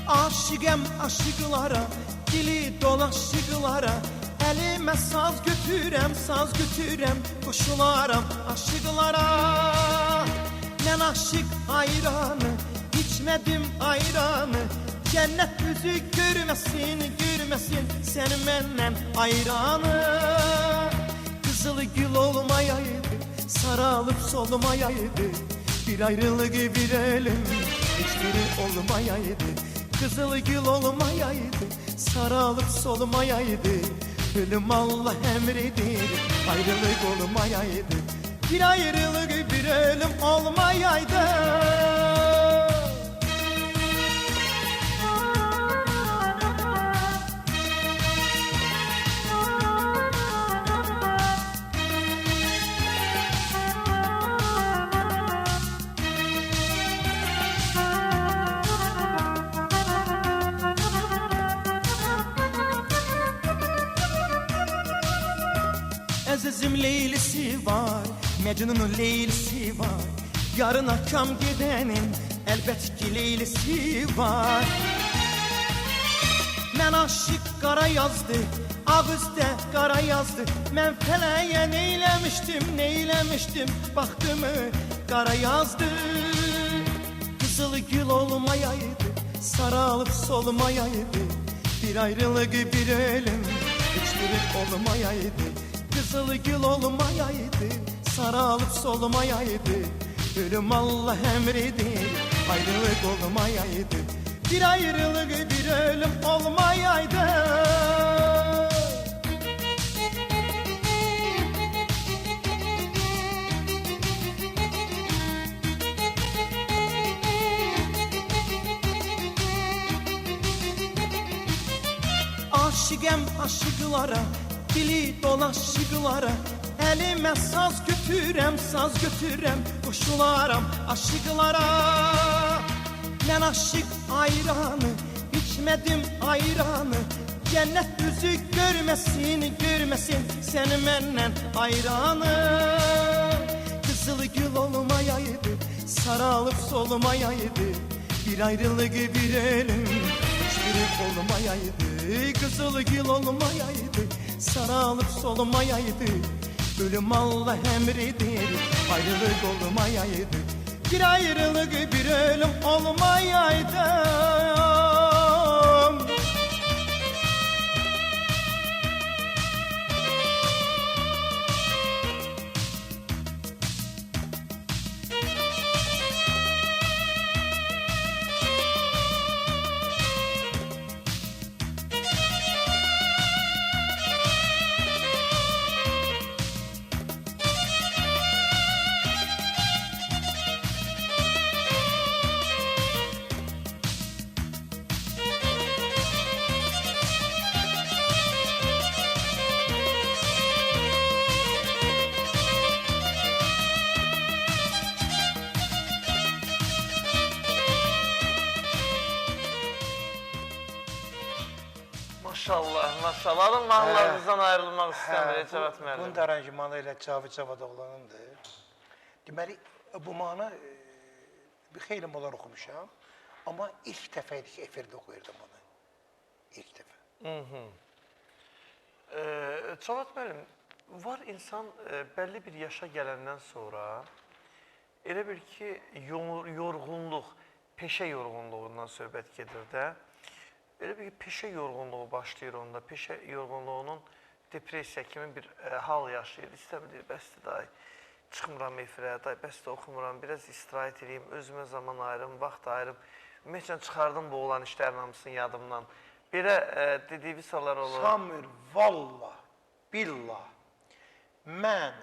Aşıqəm aşıqlara, dili dolaşıqlara. Elime saz götürəm, koşularam aşıqlara. Mən aşık ayranı, içmədim ayranı. Cennet yüzü görməsin sen məndən ayranı. Kızıl gül olmayaydı, saralıp solmayaydı. Bir ayrılık bir ölüm, hiçbiri olmayaydı. Kızıl gül olmayaydı, saralıp solmayaydı. Ölüm Allah emridir, ayrılık olmayaydı. Bir ayrılık bir ölüm olmayaydı. Azizim Leylisi var, Mecnun'un Leylisi var. Yarın akşam gidenin elbet ki Leylisi var. Mən aşıq qara yazdı, ağ üstə qara yazdı. Mən fələyə neyləmişdim, baxdımı qara yazdı. Qızıl gül olmayaydı, saralıb solmayaydı. Bir ayrılık bir ölüm, hiç biri olmayaydı. Qızıl gül olmayaydı, saralıb solmayaydı. Ölüm Allah əmridir, ayrılık olmayaydı. Bir ayrılık bir ölüm olmayaydı. Aşıqəm aşıqlara, dili dolaşıqlara. Əlimə saz götürəm, qoşularam aşıqlara. Mən aşıq ayranı, içmədim ayranı. Cənnət üzü görməsin səni məndən ayranı. Qızıl gül olmayaydı, saralıb solmayaydı. Bir ayrılık bir ölüm, hiçbiri olmayaydı. Qızıl gül olmayaydı, saralıb solmayaydı. Ölüm Allah əmridir, ayrılık olmayaydı. Bir ayrılık bir ölüm olmayaydı. Maşallah, maşallah. Alın mahnılarınızdan ayrılmaq istəmir, Cavad müəllim. Bunun da aranjmanı ilə Cavid Cavadoğlu'nundur. Deməli, bu mahnı bir xeyli molar oxumuşam. Amma ilk dəfə idi ki, efirdə oxuyurdum bunu. İlk dəfə. Cavad müəllim, var insan bəlli bir yaşa gələndən sonra elə bil ki, yorğunluq, peşə yorğunluğundan söhbət gedir də. Elə bir peşə yorğunluğu başlayır onda, peşə yorğunluğunun depressiya kimi bir hal yaşayır. İstəmir, bəsdir day, çıxmıram efirə, day, bəsdir oxumuram, biraz istirahət edeyim, özümə zaman ayırım, vaxt ayırım. Ümumiyyətlə, çıxardım bu olan işlərin hamısını yadımdan. Belə dediyi sorular olur. Samir, vallah, billah, mən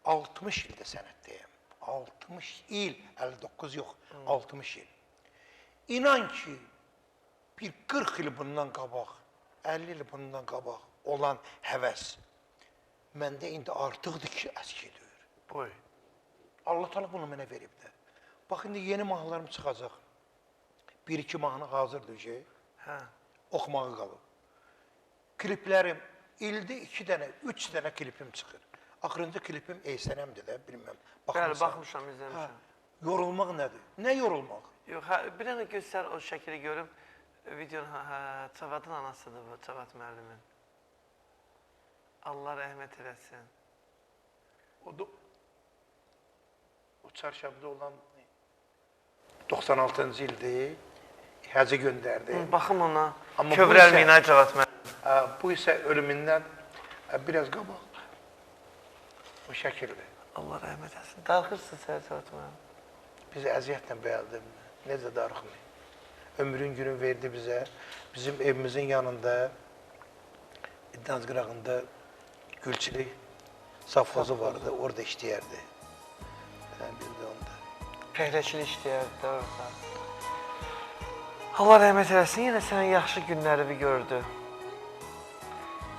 60 ildə sənətdəyim. 60 il, 59 yox, 60 il. İnan ki, bir 40 il bundan qabaq, 50 il bundan qabaq olan həvəs məndə indi artıqdır ki, əskidir. Buyur. Allah Teala bunu mənə verib də. Bax, indi yeni mahnılarım çıxacaq. 1-2 mahnı hazırdır ki, oxumağı qalıb. Kliplərim, ildə 2 dənə, 3 dənə klipim çıxır. Axırıncı klipim Eysənəmdir də, bilməm. Bəli, baxmışam, izləmişəm. Yorulmaq nədir? Nə yorulmaq? Yox, bir dənə göstər o şəkili görüm. Videonun, Cavadın anasıdır bu, Cavad müəllimin. Allah rəhmət eləsin. O çarşabda olan 96-cı ildir, həcə göndərdi. Baxım ona, Amma kövrəlməyin ay Cavad müəllim. Bu isə ölümündən biraz qabaq. O şəkildir. Allah rəhmət eləsin. Darıxırsınız sənə Cavad müəllim. Bizi əziyyətlə bəyəldim. Necə darıxmayın? Ömrün günü verdi bizə. Bizim evimizin yanında, İddiaz qırağında Gülçilik safxozu vardı, orada işləyərdi. Biz də onda. Pəhləçili işləyərdi də orada. Allah rəhmət eləsin, yenə sənin yaxşı günlərini gördü.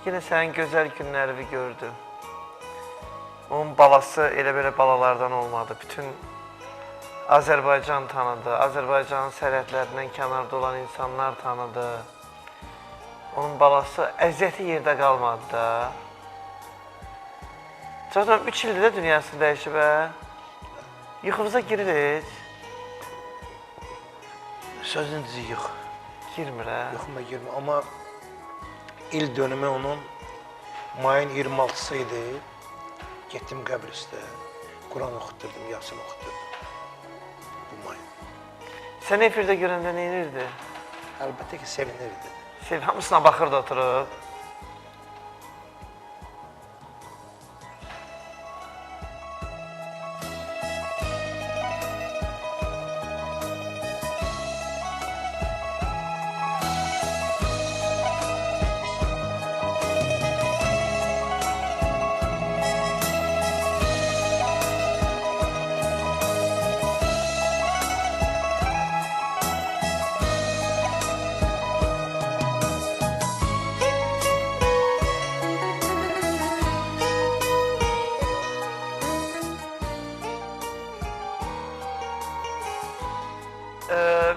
Yenə sənin gözəl günlərini gördü. Onun balası elə belə balalardan olmadı. Bütün Azərbaycan tanıdı, Azərbaycanın sərhədlərindən kənarda olan insanlar tanıdı. Onun balası əziyyəti yerdə qalmadı da. Zaten 3 ildir də dünyası dəyişib, Yuxunuza giririk. Sözün dizi yox. Girmir, Yoxuma girmir, amma il dönümü onun mayın 26'sı idi. Getdim qəbristə, Quran oxutdurdum, Yasin oxutdurdum. Bu mayın. Səni efirdə görəndə nə edirdi? Əlbəttə ki, sevinirdi. Hamısına baxırdı oturub.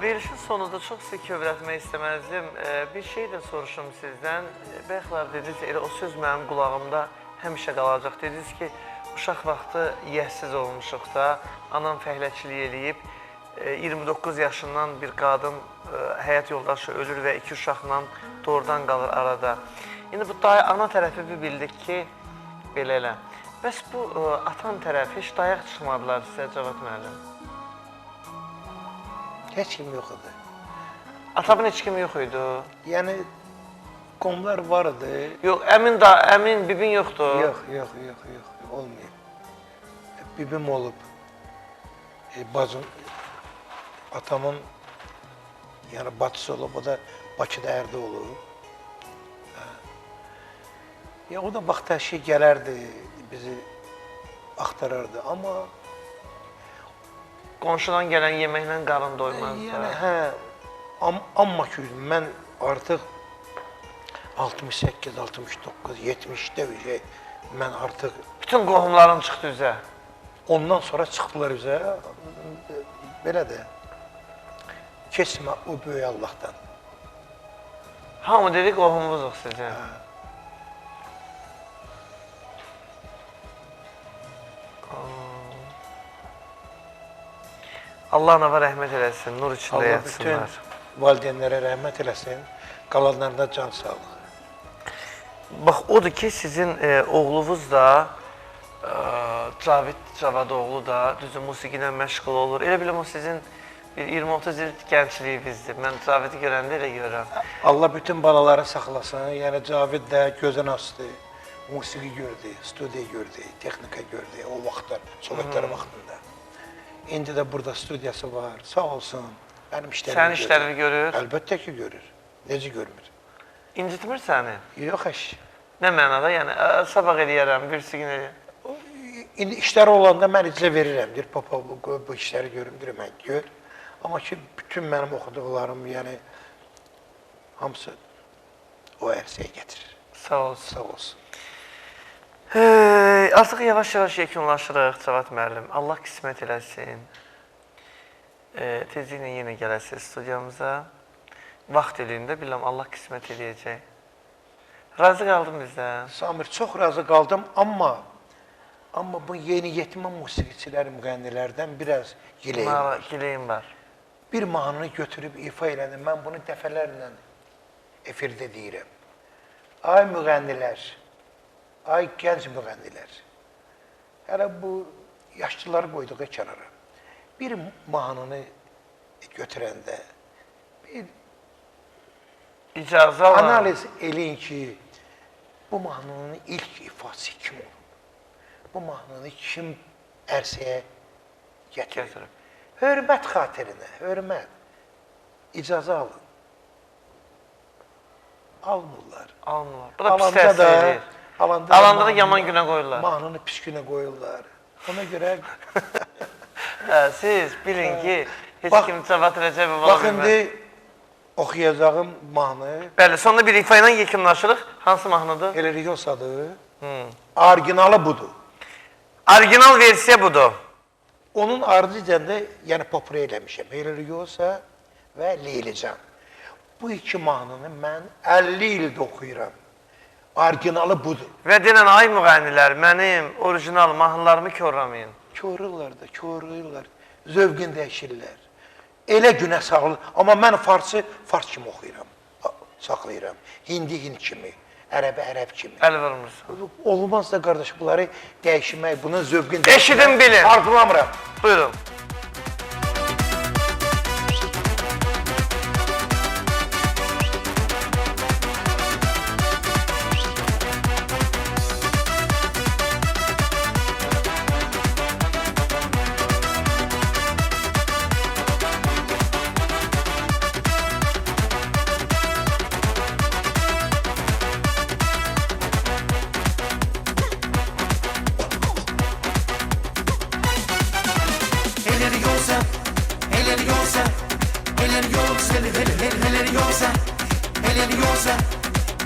Verilişin sonunda çox sizi kövrətmək istəməzdim. Bir şey də soruşum sizdən. Bəyəxlər dediniz, elə o söz mənim qulağımda həmişə qalacaq. Dediniz ki, uşaq vaxtı yəhsiz olmuşuq da, anam fəhləçilik eləyib, 29 yaşından bir qadın həyat yoldaşı ölür və 2 uşaqla doğrudan qalır arada. İndi bu ana tərəfi bildik ki, belə elə. Bəs bu atan tərəfi heç dayaq çıxmadılar sizə Cavad müəllim? Heç kim yox idi. Atamın heç kimi yox idi? Yəni, qomlar vardı. Yox, əmin bibin yoxdur? Yox, olmayıb. Bibim olub. Bacım, atamın yəni bacısı olub, o da Bakıda ərdə olub. Ya, o da vaxt hər şey gələrdi, bizi axtarardı, amma qonşudan gələn yeməklə qarın doymazdı. Yəni, amma ki, mən artıq 68, 69, 70'də mən artıq... Bütün qohumların çıxdı üzə. Ondan sonra çıxdılar üzə. Belə də, keçmə o böyük Allahdan. Hamı dedi qohumuzuq sizə. Allah anava rəhmət eləsin, nur içində Allah yatsınlar. bütün valideynlərə rəhmət eləsin, qalanlarına can sağlığı. Bax, odur ki, sizin oğlunuz da, Cavid Cavadoğlu da düzü musiqi ilə məşğul olur. Elə biləm o sizin bir 20-30 il gəncliyinizdir. Mən Cavidi görəndə elə görəm. Allah bütün balaları saxlasın. Yəni Cavid də gözən astı. Musiqi gördü, studiya gördü, texnika gördü o vaxtlar, Sovetlər vaxtında. İndi də burada studiyası var, sağ olsun. Mənim işlərimi görür. Sənin işlərini görür? Əlbəttə ki, görür. Necə görmür? İncitmir səni? Yox, əş. Nə mənada? Yəni, sabah eləyərəm, birisi gün eləyərəm. İndi işləri olanda mən icra verirəm. Deyir, papa, bu işləri görüm, deyir, mən gör. Amma ki, bütün mənim oxuduqlarım, yəni, hamısı o ərsəyə getirir. Sağ olsun. Sağ olsun. Artıq yavaş-yavaş yekunlaşırıq, Cavad müəllim. Allah qismət eləsin. Tezliklə yenə gələsiniz studiyamıza. Vaxt eləyində biləm, Allah qismət eləyəcək. Razı qaldım bizdən. Samir, çox razı qaldım, amma bu yeni yetimə musiqiçiləri, müğənnilərdən biraz gileyim var. Gileyim var. Bir mahnını götürüb ifa elədim. Mən bunu dəfələrlə efirdə deyirəm. Ay müğənnilər, ay gənc müğənnilər. Hələ bu yaşlıları qoyduq kənara. Bir mahnını götürəndə bir icazə alın. Analiz eləyin ki, bu mahnının ilk ifası kim olub? Bu mahnını kim ərsəyə gətirib? Hörmət xatirinə, hörmət. İcazə alın. Almırlar. Almırlar. Bu da pis təsir edir. Alanda da yaman günə qoyurlar. Mahnını pis günə qoyurlar. Ona görə... Siz bilin ki, heç kim Cavad Rəcəbov ola bilməz. Bax, indi oxuyacağım mahnı... Bəli, sonunda bir ifa ilə yekunlaşırıq. Hansı mahnıdır? Elə Riyosadır. Originalı budur. Original versiya budur. Onun ardınca yəni popura eləmişəm. Elə Riyosa və Leylican. Bu iki mahnını mən 50 ildə oxuyuram. Originalı budur. Və denən, ay müğənnilər, mənim orijinal mahnılarımı körramayın. Körürlər də, körürlər. Zövqün dəyişirlər. Elə günə sağlıq. Amma mən fars kimi oxuyuram. saxlayıram. Hindi Hind kimi, ərəbi ərəb kimi. Əl vermirsən. Olmaz da qardaş, bunları dəyişmək, bunun zövqün Eşidin, bilin. Arzulamıram. Buyurun. Elleri yolsa, elleri yolsa, elleri yolsa, elleri yolsa,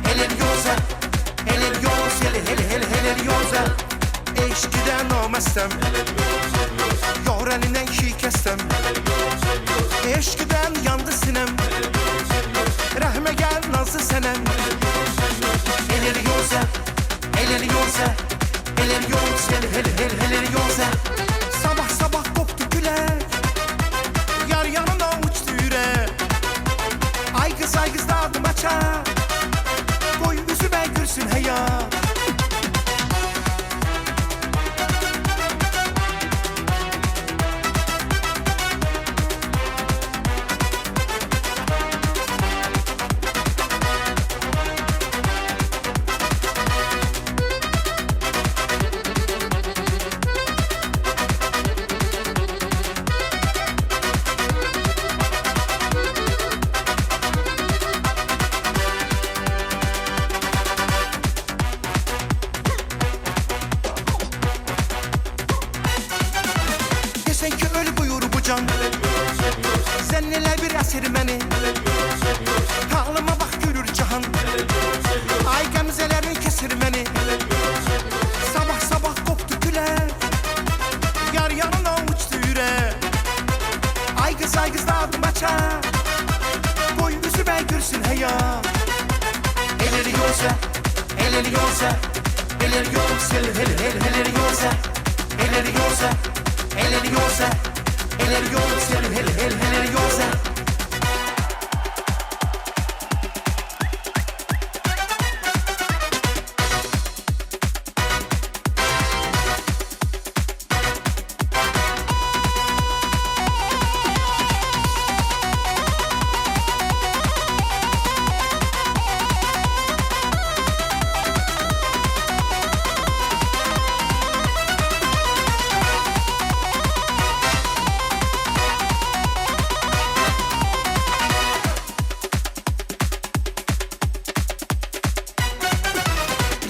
elleri yolsa, elleri yolsa, elleri yolsa, elleri yolsa. Eşkiden olmazsam, yor elinden şikestem. Eşkiden yandı sinem, rahme gel nazlı senem. Elleri yolsa, elleri yolsa, elleri yolsa, elleri yolsa. Sabah sabah koptu güler, yar yanına uçtu yürek. Ay kız dağdım açar, koy üzüme gülsün hayat. Desen ki öl buyur bu can, sen neler bir esir beni. Halıma bak görür cihan, ay gamzelerin kesir beni. Sabah sabah koptu güler, yar yanına uçtu yürek. Ay kız dağdım açar, koy üzüme görsün hayat. Elleri yolsa, elleri yolsa, elleri yolsa, elleri yolsa, elleri yolsa, elleri yolsa, elleri yolsa, elleri yolsa.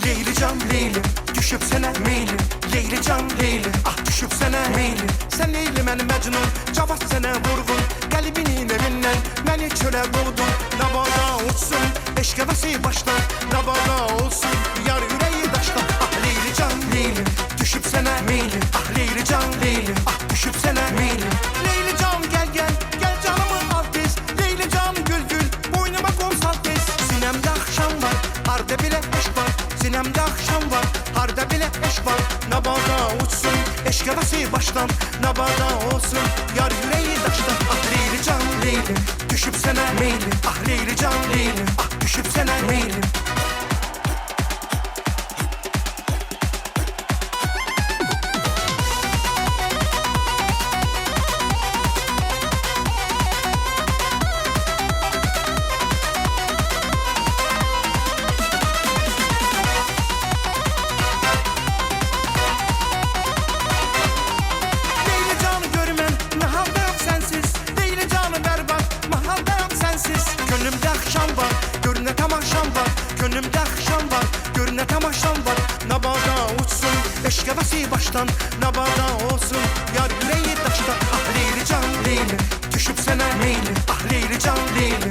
Leyli can Leyli, düşüp sene meyli. Leyli can Leyli, ah düşüp sene meyli. Sen Leyli mən Məcnun, cavaz sənə vurğun. Qəlbinin evindən məni çölə qovdun. Nabada uçsun, eşq həvəsi başdan. Nabada olsun, yar ürəyi daşdan. Ah Leyli can Leyli, düşüp sənə meyli. Ah Leyli can Leyli, ah düşüp sənə meyli. Leyli can gel gel, gel canımı al tez. Leyli can gül gül, boynuma qonsal tez. Sinəmdə axşam var, harda bilə eşq var. Sinemde akşam var, harda bile eşk var. Nabada uçsun, eşk havası baştan. Nabada olsun, yar yüreği taştan. Ah Leyli can Leyli, düşüp sene meyli. Ah Leyli can Leyli, ah düşüp sene meyli. Gönlümde akşam var, görüne tamaşam var. Gönlümde akşam var, görüne tamaşam var. Nabada uçsun, eşk havası baştan. Nabada olsun, yar yüreği taştan. Ah Leyli can Leyli, düşüp sene meyli. Ah Leyli can Leyli,